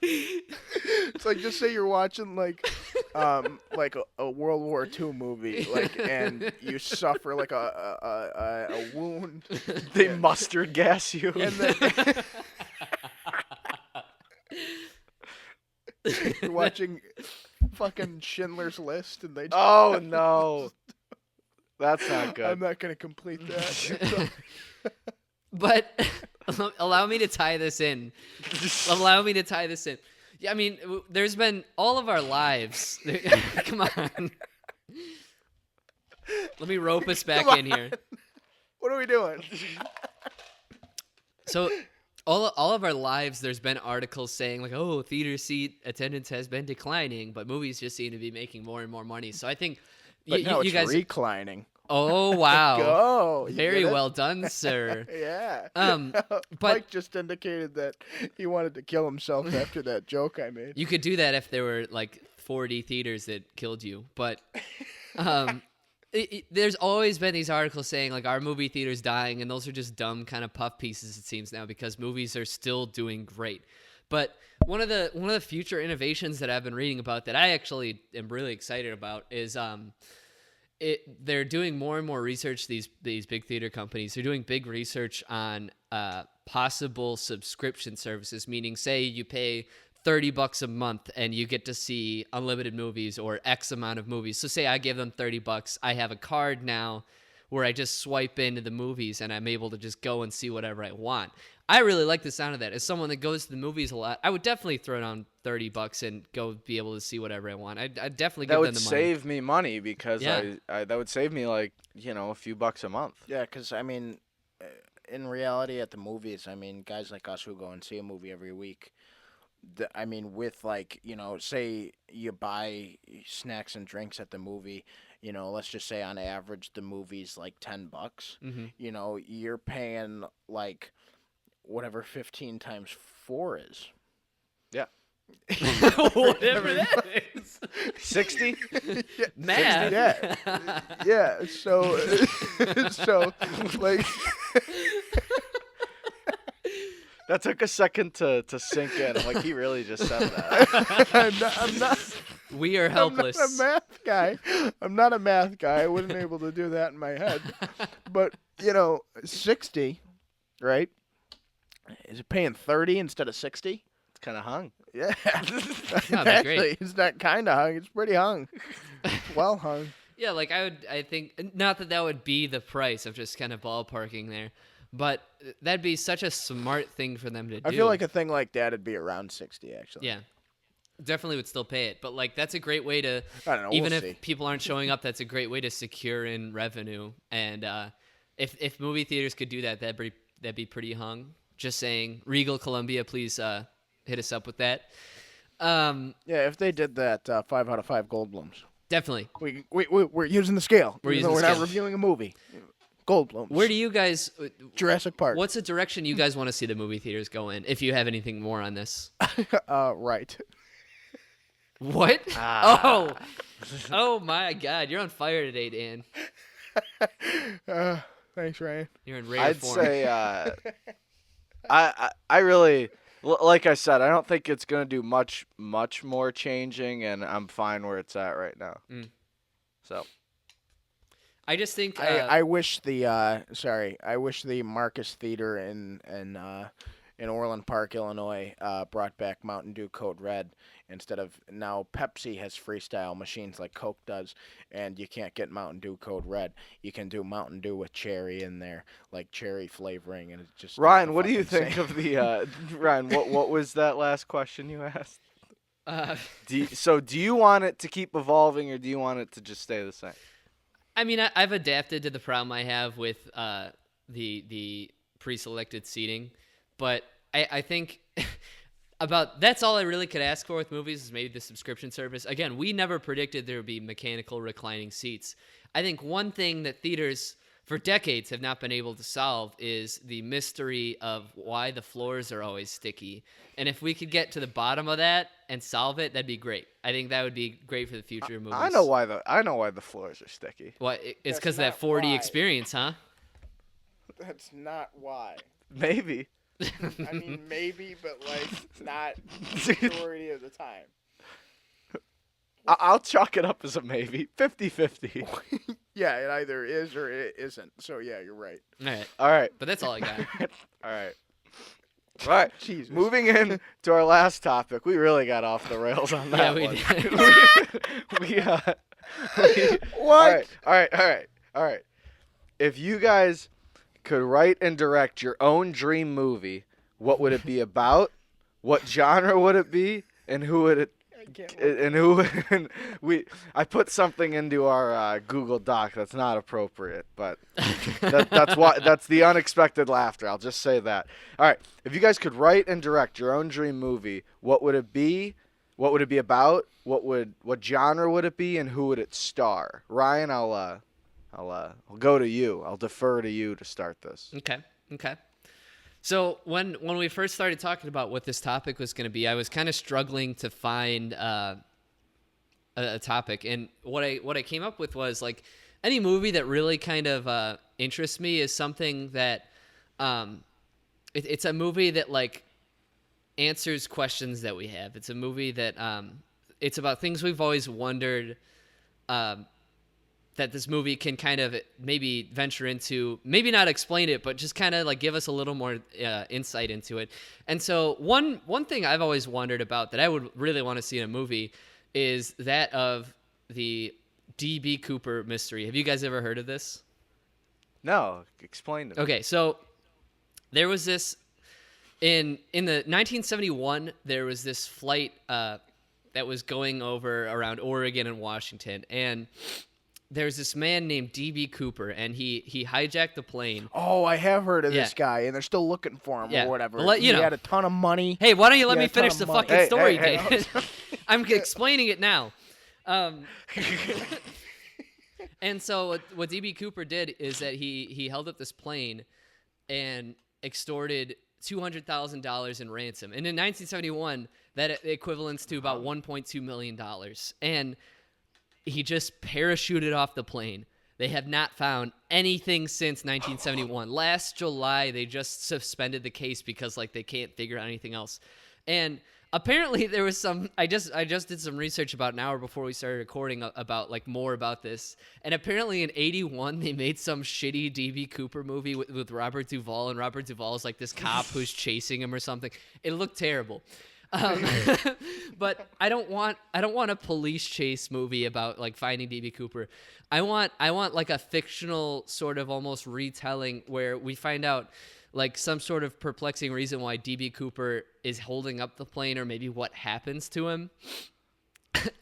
It's like just say you're watching like a World War II movie, like, and you suffer like a wound. They mustard gas you. And then you're watching fucking Schindler's List, and they. Oh no. That's not good. I'm not gonna complete that. But allow me to tie this in. Allow me to tie this in. Yeah, I mean, there's been all of our lives. Come on. Let me rope us back in here. What are we doing? So, all of our lives, there's been articles saying like, "Oh, theater seat attendance has been declining, but movies just seem to be making more and more money." So I think But no, you it's guys. reclining. Oh wow! Go. You Very get it? well done, sir. Yeah. But Mike just indicated that he wanted to kill himself after that joke I made. you could do that if there were like 4D theaters that killed you. But there's always been these articles saying like our movie theater's dying, and those are just dumb kind of puff pieces it seems now, because movies are still doing great. But one of the future innovations that I've been reading about that I actually am really excited about is they're doing more and more research. These big theater companies, they're doing big research on possible subscription services. Meaning, say you pay $30 a month and you get to see unlimited movies or X amount of movies. So say I give them $30, I have a card now where I just swipe into the movies and I'm able to just go and see whatever I want. I really like the sound of that. As someone that goes to the movies a lot, I would definitely throw down $30 and go be able to see whatever I want. I'd definitely That give would them the money. save me money because Yeah. I that would save me like, a few bucks a month. Yeah, because, I mean, in reality at the movies, I mean, guys like us who go and see a movie every week, I mean, with like, say you buy snacks and drinks at the movie, let's just say on average the movie's like $10. Mm-hmm. You're paying like whatever 15 times 4 is. Yeah. Whatever that is. 60? Math. Yeah. Yeah. So, like, That took a second to sink in. I'm like, he really just said that. I'm not. We are helpless. I'm not a math guy. I'm not a math guy. I wasn't able to do that in my head. But 60, right? Is it paying 30 instead of 60? It's kind of hung. Yeah. That'd be Actually, great. it's not kind of hung. It's pretty hung. It's well hung. Yeah, like I think not that would be the price of just kind of ballparking there, but that'd be such a smart thing for them to do. I feel like a thing like that would be around 60, actually. yeah, definitely would still pay it, but like that's a great way to I don't know. even we'll if see. people aren't showing up, that's a great way to secure in revenue, and if movie theaters could do that, that'd be pretty hung. Just saying, Regal Columbia, please hit us up with that. Yeah, if they did that, 5 out of 5 Goldblums. Definitely. We're using the scale. We're even using though the we're scale. not reviewing a movie. Goldblums. Where do you guys? Jurassic Park. What's the direction you guys want to see the movie theaters go in? If you have anything more on this. Right. What? Oh my God! You're on fire today, Dan. Thanks, Ryan. You're in rare I'd form. say I really like I said, I don't think it's gonna do much more changing, and I'm fine where it's at right now. So I just think I wish the I wish the Marcus Theater in Orland Park, Illinois, brought back Mountain Dew Code Red instead of now Pepsi has freestyle machines like Coke does, and you can't get Mountain Dew Code Red. You can do Mountain Dew with cherry in there, like cherry flavoring, and it's just Ryan, what do you think of the Ryan? What was that last question you asked? Do you want it to keep evolving, or do you want it to just stay the same? I mean, I've adapted to the problem I have with the pre-selected seating, but I think that's all I really could ask for with movies is maybe the subscription service. Again, we never predicted there would be mechanical reclining seats. I think one thing that theaters for decades have not been able to solve is the mystery of why the floors are always sticky. And if we could get to the bottom of that and solve it, that'd be great. I think that would be great for the future of movies. I know why the floors are sticky. Well, it's That's because of that not 4D why. experience, huh? That's not why. Maybe. I mean, maybe, but like not majority of the time. I'll chalk it up as a maybe. 50-50. Yeah, it either is or it isn't. So yeah, you're right. All right. All right. But that's all I got. All right. All right. Jesus. Moving in to our last topic. We really got off the rails on that we one. did. What? All right. If you guys could write and direct your own dream movie, what would it be about? What genre would it be? And who would it I put something into our Google Doc that's not appropriate, but that's the unexpected laughter. I'll just say that. All right, if you guys could write and direct your own dream movie, what would it be? What would it be about? What genre would it be, and who would it star? Ryan, I'll go to you. I'll defer to you to start this. Okay. So when we first started talking about what this topic was going to be, I was kind of struggling to find a topic, and what I came up with was like any movie that really kind of interests me is something that it's a movie that like answers questions that we have. It's a movie that it's about things we've always wondered. That this movie can kind of maybe venture into, maybe not explain it, but just kind of like give us a little more insight into it. And so one thing I've always wondered about that I would really want to see in a movie is that of the D.B. Cooper mystery. Have you guys ever heard of this? No, explain to me. Okay, so there was this in the 1971. There was this flight that was going over around Oregon and Washington, and there's this man named D.B. Cooper, and he hijacked the plane. Oh, I have heard of Yeah. this guy, and they're still looking for him Yeah. or whatever. Well, you he know. had a ton of money. Hey, why don't you let Yeah, me a ton finish of the money. fucking Hey, story, hey, Dan? I'm explaining it now. And so what D.B. Cooper did is that he held up this plane and extorted $200,000 in ransom. And in 1971, that equivalents to about $1.2 million. And he just parachuted off the plane. They have not found anything since 1971. Last July, they just suspended the case because like they can't figure out anything else. And apparently there was some I just did some research about an hour before we started recording about like more about this. And apparently in 81 they made some shitty D.B. Cooper movie with Robert Duvall, and Robert Duvall is like this cop who's chasing him or something. It looked terrible. But I don't want a police chase movie about like finding D.B. Cooper. I want like a fictional sort of almost retelling where we find out like some sort of perplexing reason why D.B. Cooper is holding up the plane, or maybe what happens to him.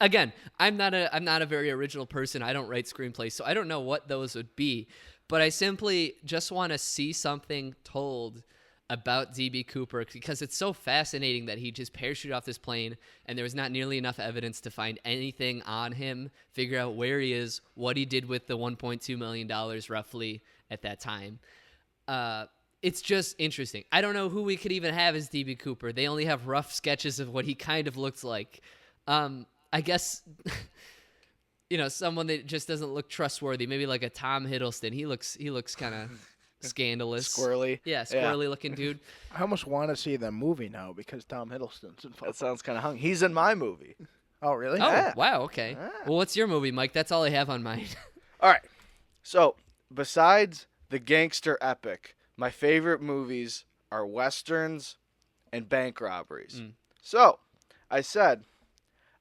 Again, I'm not a very original person. I don't write screenplays, so I don't know what those would be. but I simply just want to see something told about DB Cooper because it's so fascinating that he just parachuted off this plane and there was not nearly enough evidence to find anything on him, figure out where he is, what he did with the $1.2 million roughly at that time. It's just interesting. I don't know who we could even have as DB Cooper. They only have rough sketches of what he kind of looks like. I guess, someone that just doesn't look trustworthy, maybe like a Tom Hiddleston. He looks kind of scandalous. Squirrely. Yeah, squirrely looking dude. I almost want to see the movie now because Tom Hiddleston's involved. That sounds kind of hung. He's in my movie. Oh, really? Oh, Yeah. wow, okay. Yeah. Well, what's your movie, Mike? That's all I have on mine. All right. So, besides the gangster epic, my favorite movies are westerns and bank robberies. So, I said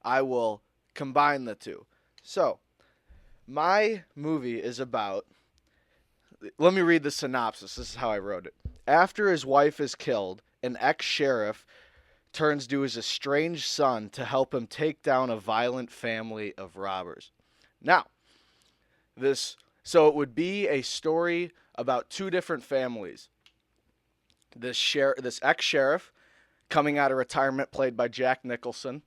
I will combine the two. So, my movie is about... Let me read the synopsis. This is how I wrote it. After his wife is killed, an ex-sheriff turns to his estranged son to help him take down a violent family of robbers. Now, so it would be a story about two different families. This ex-sheriff coming out of retirement, played by Jack Nicholson,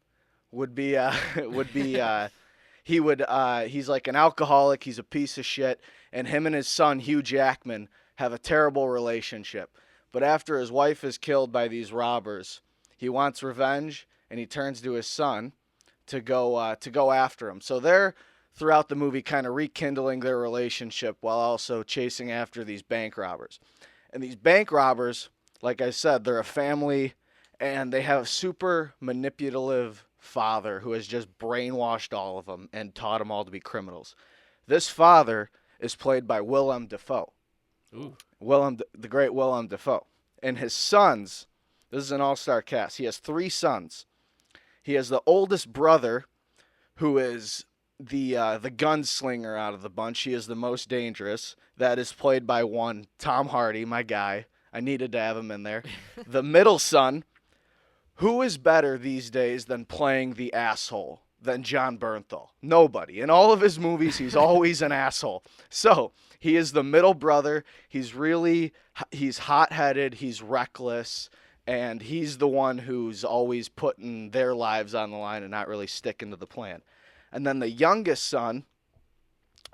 he's like an alcoholic, he's a piece of shit, and him and his son Hugh Jackman have a terrible relationship. But after his wife is killed by these robbers, he wants revenge, and he turns to his son to go after him. So they're throughout the movie kind of rekindling their relationship while also chasing after these bank robbers. And these bank robbers, like I said, they're a family, and they have a super manipulative father who has just brainwashed all of them and taught them all to be criminals. This father is played by Willem Dafoe. Ooh. The great Willem Dafoe. And his sons, this is an all-star cast. He has 3 sons. He has the oldest brother, who is the gunslinger out of the bunch. He is the most dangerous. That is played by one Tom Hardy, my guy. I needed to have him in there. The middle son, who is better these days than playing the asshole than John Bernthal? Nobody. In all of his movies, he's always an asshole. So he is the middle brother. He's hot-headed. He's reckless. And he's the one who's always putting their lives on the line and not really sticking to the plan. And then the youngest son,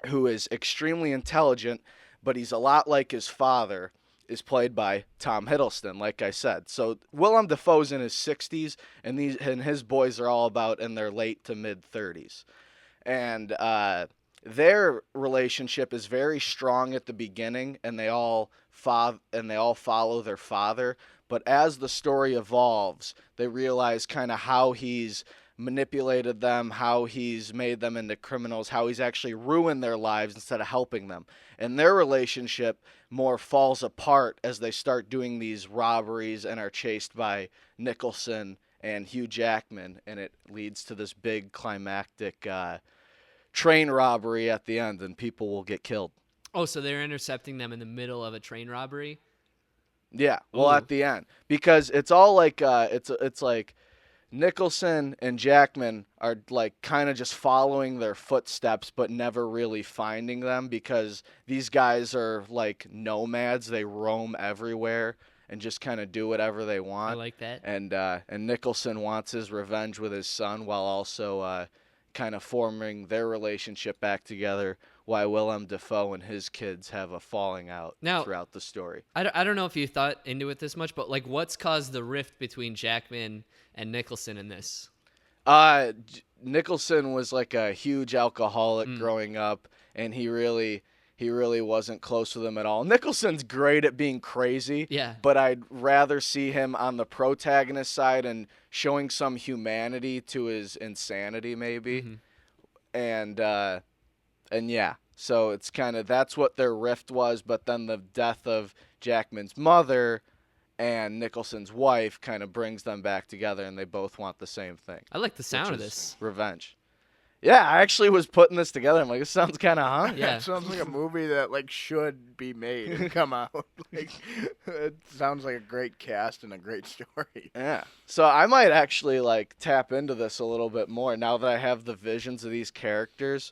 who is extremely intelligent, but he's a lot like his father, is played by Tom Hiddleston, like I said. So Willem Dafoe's in his 60s, and his boys are all about in their late to mid-30s. And their relationship is very strong at the beginning, and they all follow their father. But as the story evolves, they realize kind of how he's manipulated them, how he's made them into criminals, how he's actually ruined their lives instead of helping them. And their relationship more falls apart as they start doing these robberies and are chased by Nicholson and Hugh Jackman, and it leads to this big climactic train robbery at the end, and people will get killed. Oh, so they're intercepting them in the middle of a train robbery? Yeah, well, Ooh. at the end, because it's all like it's like Nicholson and Jackman are like kind of just following their footsteps, but never really finding them because these guys are like nomads. They roam everywhere and just kind of do whatever they want. I like that. And Nicholson wants his revenge with his son while also kind of forming their relationship back together, while Willem Dafoe and his kids have a falling out throughout the story. I don't know if you thought into it this much, but like, what's caused the rift between Jackman and Nicholson in this? Nicholson was like a huge alcoholic growing up, and he really wasn't close with him at all. Nicholson's great at being crazy, Yeah. but I'd rather see him on the protagonist side and showing some humanity to his insanity, maybe. Mm-hmm. And yeah, so it's kind of, that's what their rift was, but then the death of Jackman's mother and Nicholson's wife kind of brings them back together, and they both want the same thing. I like the sound of which is this. Revenge. Yeah, I actually was putting this together. I'm like, this sounds kind of hot. Yeah. It sounds like a movie that like should be made and come out. Like, it sounds like a great cast and a great story. Yeah. So I might actually like tap into this a little bit more now that I have the visions of these characters.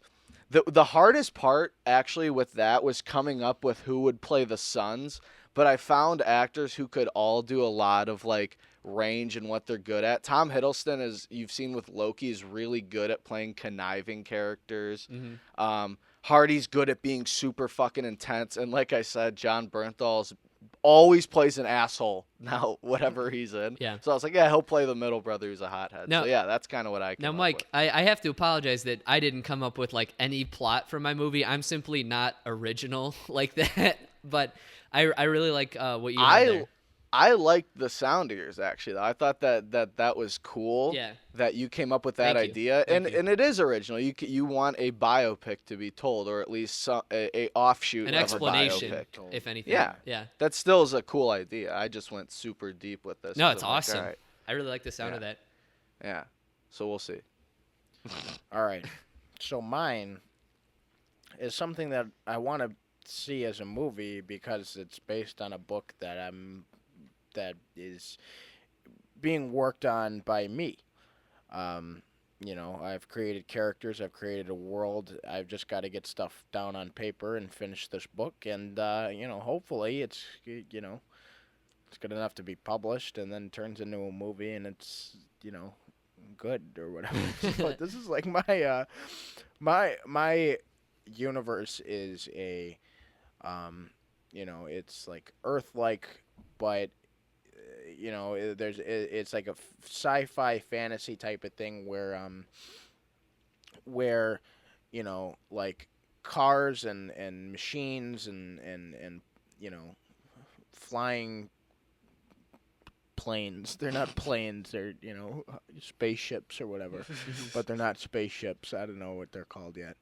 The hardest part actually with that was coming up with who would play the sons, but I found actors who could all do a lot of like range and what they're good at. Tom Hiddleston, as you've seen with Loki, is really good at playing conniving characters. Hardy's good at being super fucking intense, and like I said, John Bernthal's always plays an asshole now, whatever he's in. Yeah. So I was like, yeah, he'll play the middle brother who's a hothead. Now- so yeah, that's kind of what I came Now, up Mike, with. I have to apologize that I didn't come up with like any plot for my movie. I'm simply not original like that. But I really like what you have there. I liked the sound of yours actually. Though. I thought that was cool. Yeah. That you came up with that Thank you. idea, Thank and you. and it is original. You want a biopic to be told, or at least a offshoot An of explanation, a biopic. if anything. Yeah. Yeah. That still is a cool idea. I just went super deep with this. No, 'cause it's I'm like, awesome. all right, I really like the sound Yeah. of that. yeah. So we'll see. All right. So mine is something that I want to see as a movie because it's based on a book that is being worked on by me. I've created characters, I've created a world. I've just got to get stuff down on paper and finish this book, and hopefully it's good enough to be published, and then turns into a movie, and it's good or whatever. But this is like my universe is a it's like Earth-like, but it's like a sci-fi fantasy type of thing where like cars and machines and flying planes. They're not planes, they're spaceships or whatever. But they're not spaceships. I don't know what they're called yet.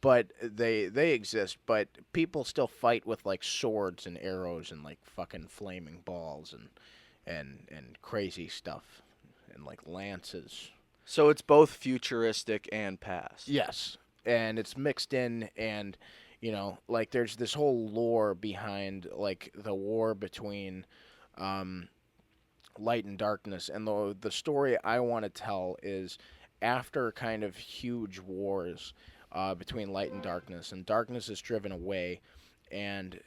But they exist, but people still fight with like swords and arrows and like fucking flaming balls and crazy stuff and like lances. So it's both futuristic and past. Yes, and it's mixed in, and like there's this whole lore behind like the war between light and darkness, and the story I want to tell is after kind of huge wars between light and darkness is driven away, and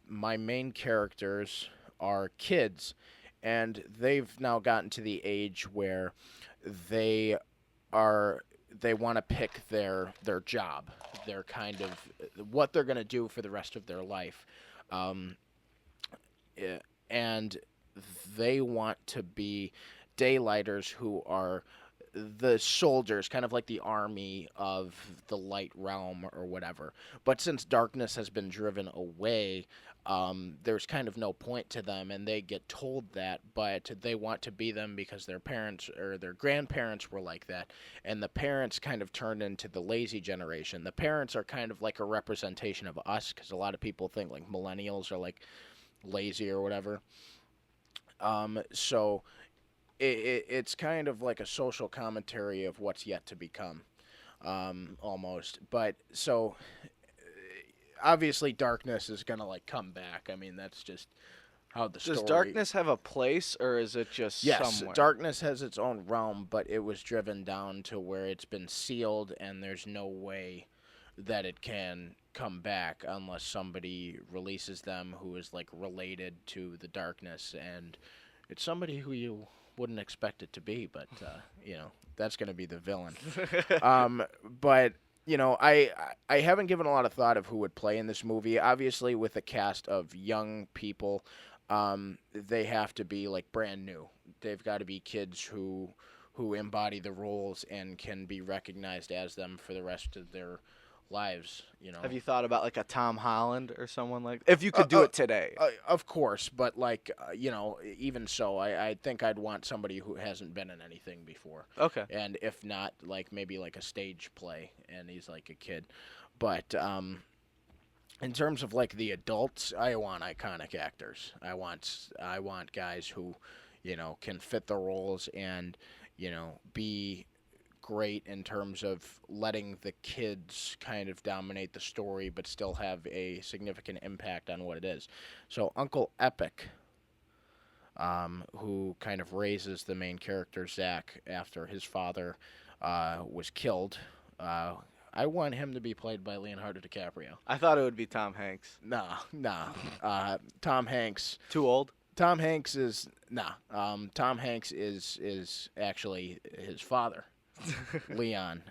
my main characters are kids, and they've now gotten to the age where they want to pick their job, their kind of what they're going to do for the rest of their life, and they want to be daylighters who are the soldiers, kind of like the army of the light realm or whatever. But since darkness has been driven away, there's kind of no point to them, and they get told that, but they want to be them because their parents or their grandparents were like that, and the parents kind of turned into the lazy generation. The parents are kind of like a representation of us, because a lot of people think like millennials are like lazy or whatever. So it's kind of like a social commentary of what's yet to become, almost. But so obviously darkness is gonna like come back. I mean, that's just how the story. Does darkness have a place, or is it just Yes, somewhere? darkness has its own realm, but it was driven down to where it's been sealed, and there's no way that it can come back unless somebody releases them who is like related to the darkness, and it's somebody who you wouldn't expect it to be, but that's going to be the villain. But I haven't given a lot of thought of who would play in this movie. Obviously, with a cast of young people, they have to be like brand new. They've got to be kids who embody the roles and can be recognized as them for the rest of their lives. Have you thought about like a Tom Holland or someone like? If you could do it today. Of course, but like even so, I think I'd want somebody who hasn't been in anything before. Okay. And if not, like maybe like a stage play, and he's like a kid. But in terms of like the adults, I want iconic actors. I want guys who, can fit the roles and, be great in terms of letting the kids kind of dominate the story but still have a significant impact on what it is. So Uncle Epic, who kind of raises the main character Zach after his father was killed. I want him to be played by Leonardo DiCaprio. I thought it would be Tom Hanks. Nah. Tom Hanks. Too old? Tom Hanks is Tom Hanks is actually his father, Leon,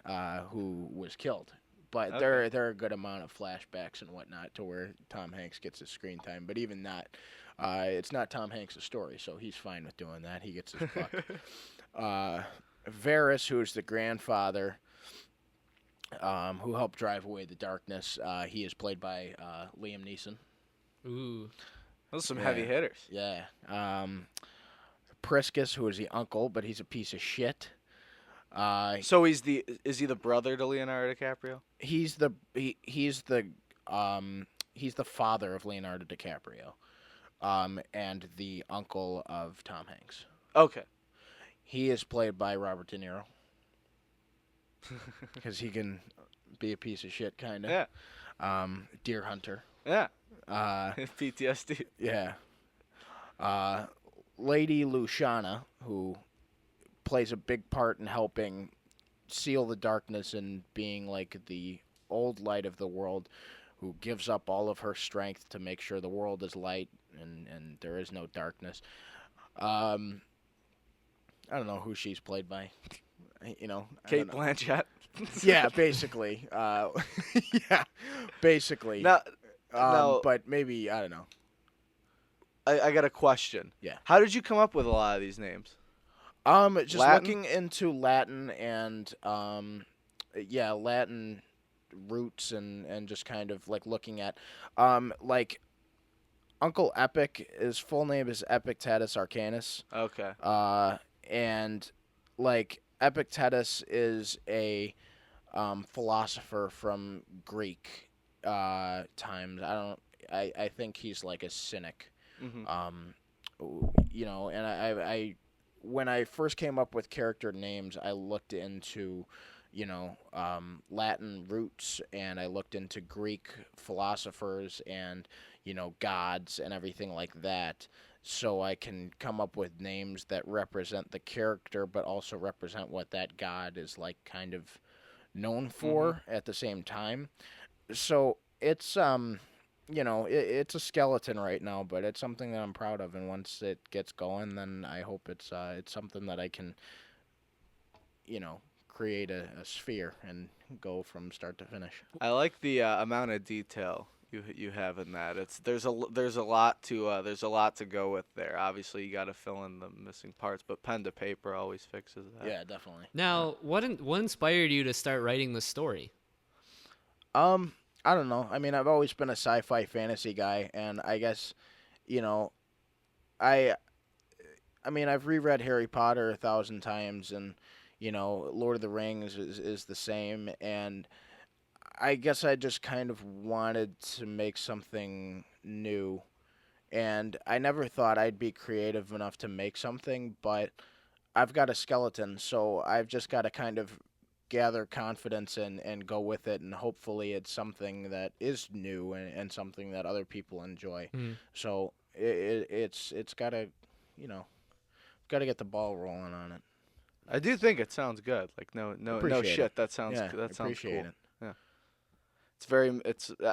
who was killed. But Okay. there are a good amount of flashbacks and whatnot to where Tom Hanks gets his screen time. But even that, it's not Tom Hanks' story, so he's fine with doing that. He gets his buck. Varys, who is the grandfather, who helped drive away the darkness, he is played by Liam Neeson. Ooh. Those are some Yeah. heavy hitters. Yeah. Priscus, who is the uncle, but he's a piece of shit. So is he the brother to Leonardo DiCaprio? He's the father of Leonardo DiCaprio, and the uncle of Tom Hanks. Okay. He is played by Robert De Niro because he can be a piece of shit, kind of. Yeah. Deer Hunter. Yeah. Uh, PTSD. yeah. Lady Luciana, who plays a big part in helping seal the darkness and being like the old light of the world, who gives up all of her strength to make sure the world is light and there is no darkness. I don't know who she's played by. You know, I Kate don't know. Blanchett. Yeah, basically. Yeah, basically. Now, now But maybe I don't know. I got a question. Yeah. How did you come up with a lot of these names? Just Latin? looking into Latin and Latin roots and just kind of like looking at like Uncle Epic, his full name is Epictetus Arcanus. Okay. And like Epictetus is a philosopher from Greek times. I think he's like a cynic. Mm-hmm. You know, and I when I first came up with character names, I looked into, you know, Latin roots, and I looked into Greek philosophers and, you know, gods and everything like that, so I can come up with names that represent the character, but also represent what that god is like kind of known for at the same time. So it's you know, it's a skeleton right now, but it's something that I'm proud of. And once it gets going, then I hope it's something that I can, you know, create a sphere and go from start to finish. I like the amount of detail you have in that. There's a lot to go with there. Obviously, you got to fill in the missing parts, but pen to paper always fixes that. Yeah, definitely. Now, what inspired you to start writing the story? I don't know. I mean, I've always been a sci-fi fantasy guy, and I guess, you know, I mean, I've reread Harry Potter 1,000 times, and, you know, Lord of the Rings is the same, and I guess I just kind of wanted to make something new, and I never thought I'd be creative enough to make something, but I've got a skeleton, so I've just got to kind of gather confidence and go with it, and hopefully it's something that is new and something that other people enjoy. So it's got to, you know, got to get the ball rolling on it. I do think it sounds good. Like no Appreciate shit. it. That sounds Yeah, that sounds appreciate cool. it.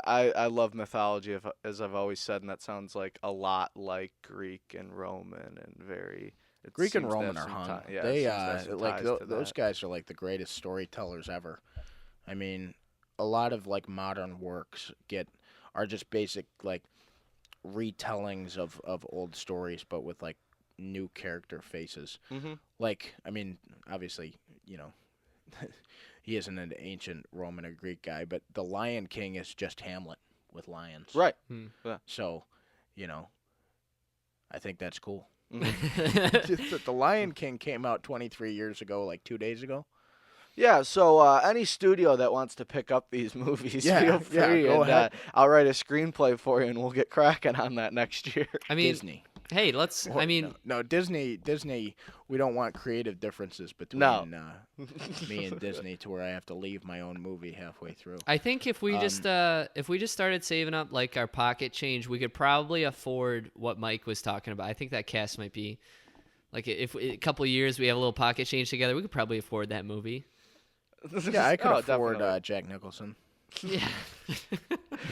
I love mythology, as I've always said, and that sounds like a lot like Greek and Roman and very. It Greek and seems to have Roman are some hung. yeah, it They seems to have some like ties to those that. guys are like the greatest storytellers ever. I mean, a lot of like modern works are just basic like retellings of old stories, but with like new character faces. Mm-hmm. Like, I mean, obviously, you know, he isn't an ancient Roman or Greek guy, but the Lion King is just Hamlet with lions. Right. So, you know, I think that's cool. Mhm. Just that the Lion King came out 23 years ago, like 2 days ago. Yeah, so any studio that wants to pick up these movies, Yeah, feel yeah, free. go and, ahead. I'll write a screenplay for you, and we'll get cracking on that next year. I mean, Disney. hey, let's. I mean, no, Disney. We don't want creative differences between No. me and Disney to where I have to leave my own movie halfway through. I think if we just started saving up like our pocket change, we could probably afford what Mike was talking about. I think that cast might be like if a couple of years we have a little pocket change together, we could probably afford that movie. Yeah, I could Oh, afford definitely. Jack Nicholson. Yeah.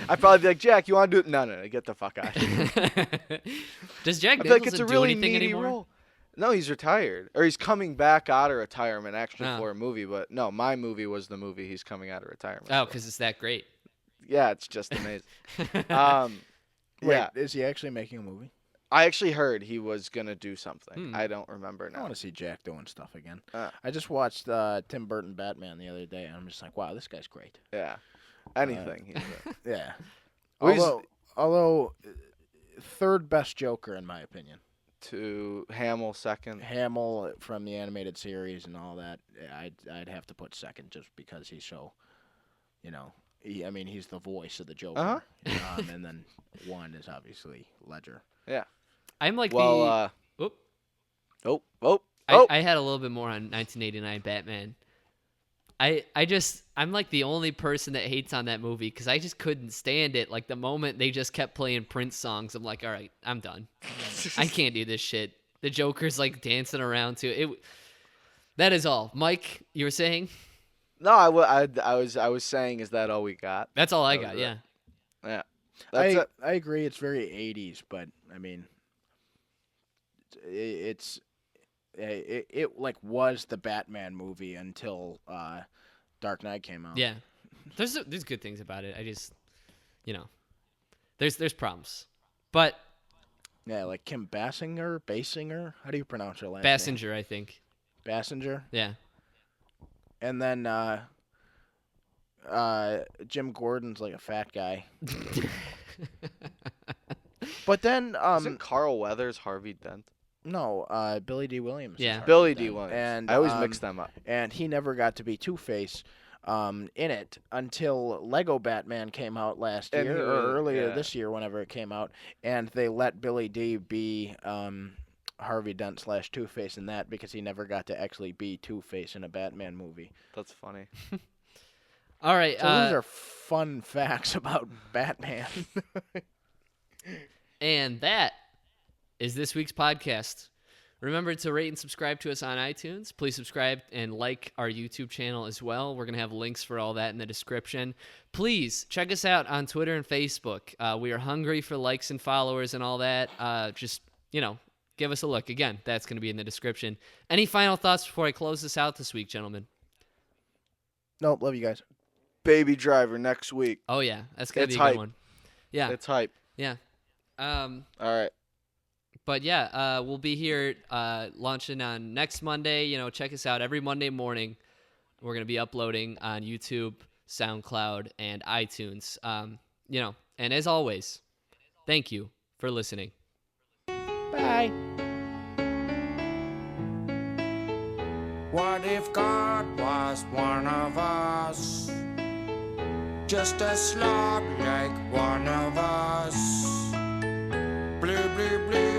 I'd probably be like, Jack, you want to do it? No, get the fuck out of here. Does Jack I feel like Nicholson it's a do really anything meaty anymore? role. No, he's retired, or he's coming back out of retirement actually Oh. for a movie. But no, my movie was the movie he's coming out of retirement. Oh, for. because it's that great. Yeah, it's just amazing. Wait, Yeah, is he actually making a movie? I actually heard he was gonna do something. Hmm. I don't remember I now. want to see Jack doing stuff again. Uh. I just watched Tim Burton Batman the other day, and I'm just like, wow, this guy's great. Yeah, anything. he's in. Yeah. Well, he's- Although, third best Joker in my opinion. To Hamill second. Hamill from the animated series and all that, I'd have to put second just because he's so, he's the voice of the Joker. Uh-huh. And then one is obviously Ledger. I'm like Well, Oop. oh. I had a little bit more on 1989 Batman. I'm like the only person that hates on that movie because I just couldn't stand it. Like the moment they just kept playing Prince songs, I'm like, all right, I'm done. I can't do this shit. The Joker's like dancing around to it. That is all. Mike, you were saying? No, I was saying, is that all we got? That's all I That got. was Yeah. Yeah. That's it. I agree. It's very 80s, but I mean, it like was the Batman movie until Dark Knight came out. Yeah. There's good things about it. I just, there's problems, but Yeah, like Kim Basinger. How do you pronounce her last Bassinger, I think. name? Bassinger. Yeah. And then Jim Gordon's like a fat guy. But then Isn't Carl Weathers Harvey Dent? no, Billy D. Williams. is Yeah. Harvey Billy Dent. D. Williams. And I always mix them up. And he never got to be Two-Face in it until Lego Batman came out last And year he or was- earlier yeah. this year, whenever it came out, and they let Billy D. be Harvey Dent / Two-Face in that because he never got to actually be Two-Face in a Batman movie. That's funny. All right. So those are fun facts about Batman. And that is this week's podcast. Remember to rate and subscribe to us on iTunes. Please subscribe and like our YouTube channel as well. We're going to have links for all that in the description. Please check us out on Twitter and Facebook. We are hungry for likes and followers and all that. Just, give us a look. Again, that's going to be in the description. Any final thoughts before I close this out this week, gentlemen? Nope, love you guys. Baby Driver next week. Oh, yeah. That's going to It's be a good hype. one. Yeah. It's hype. Yeah. All right. But yeah, we'll be here launching on next Monday. Check us out every Monday morning. We're going to be uploading on YouTube, SoundCloud, and iTunes. And as always, thank you for listening. Bye. What if God was one of us? Just a slob like one of us. Blue, blue, blue.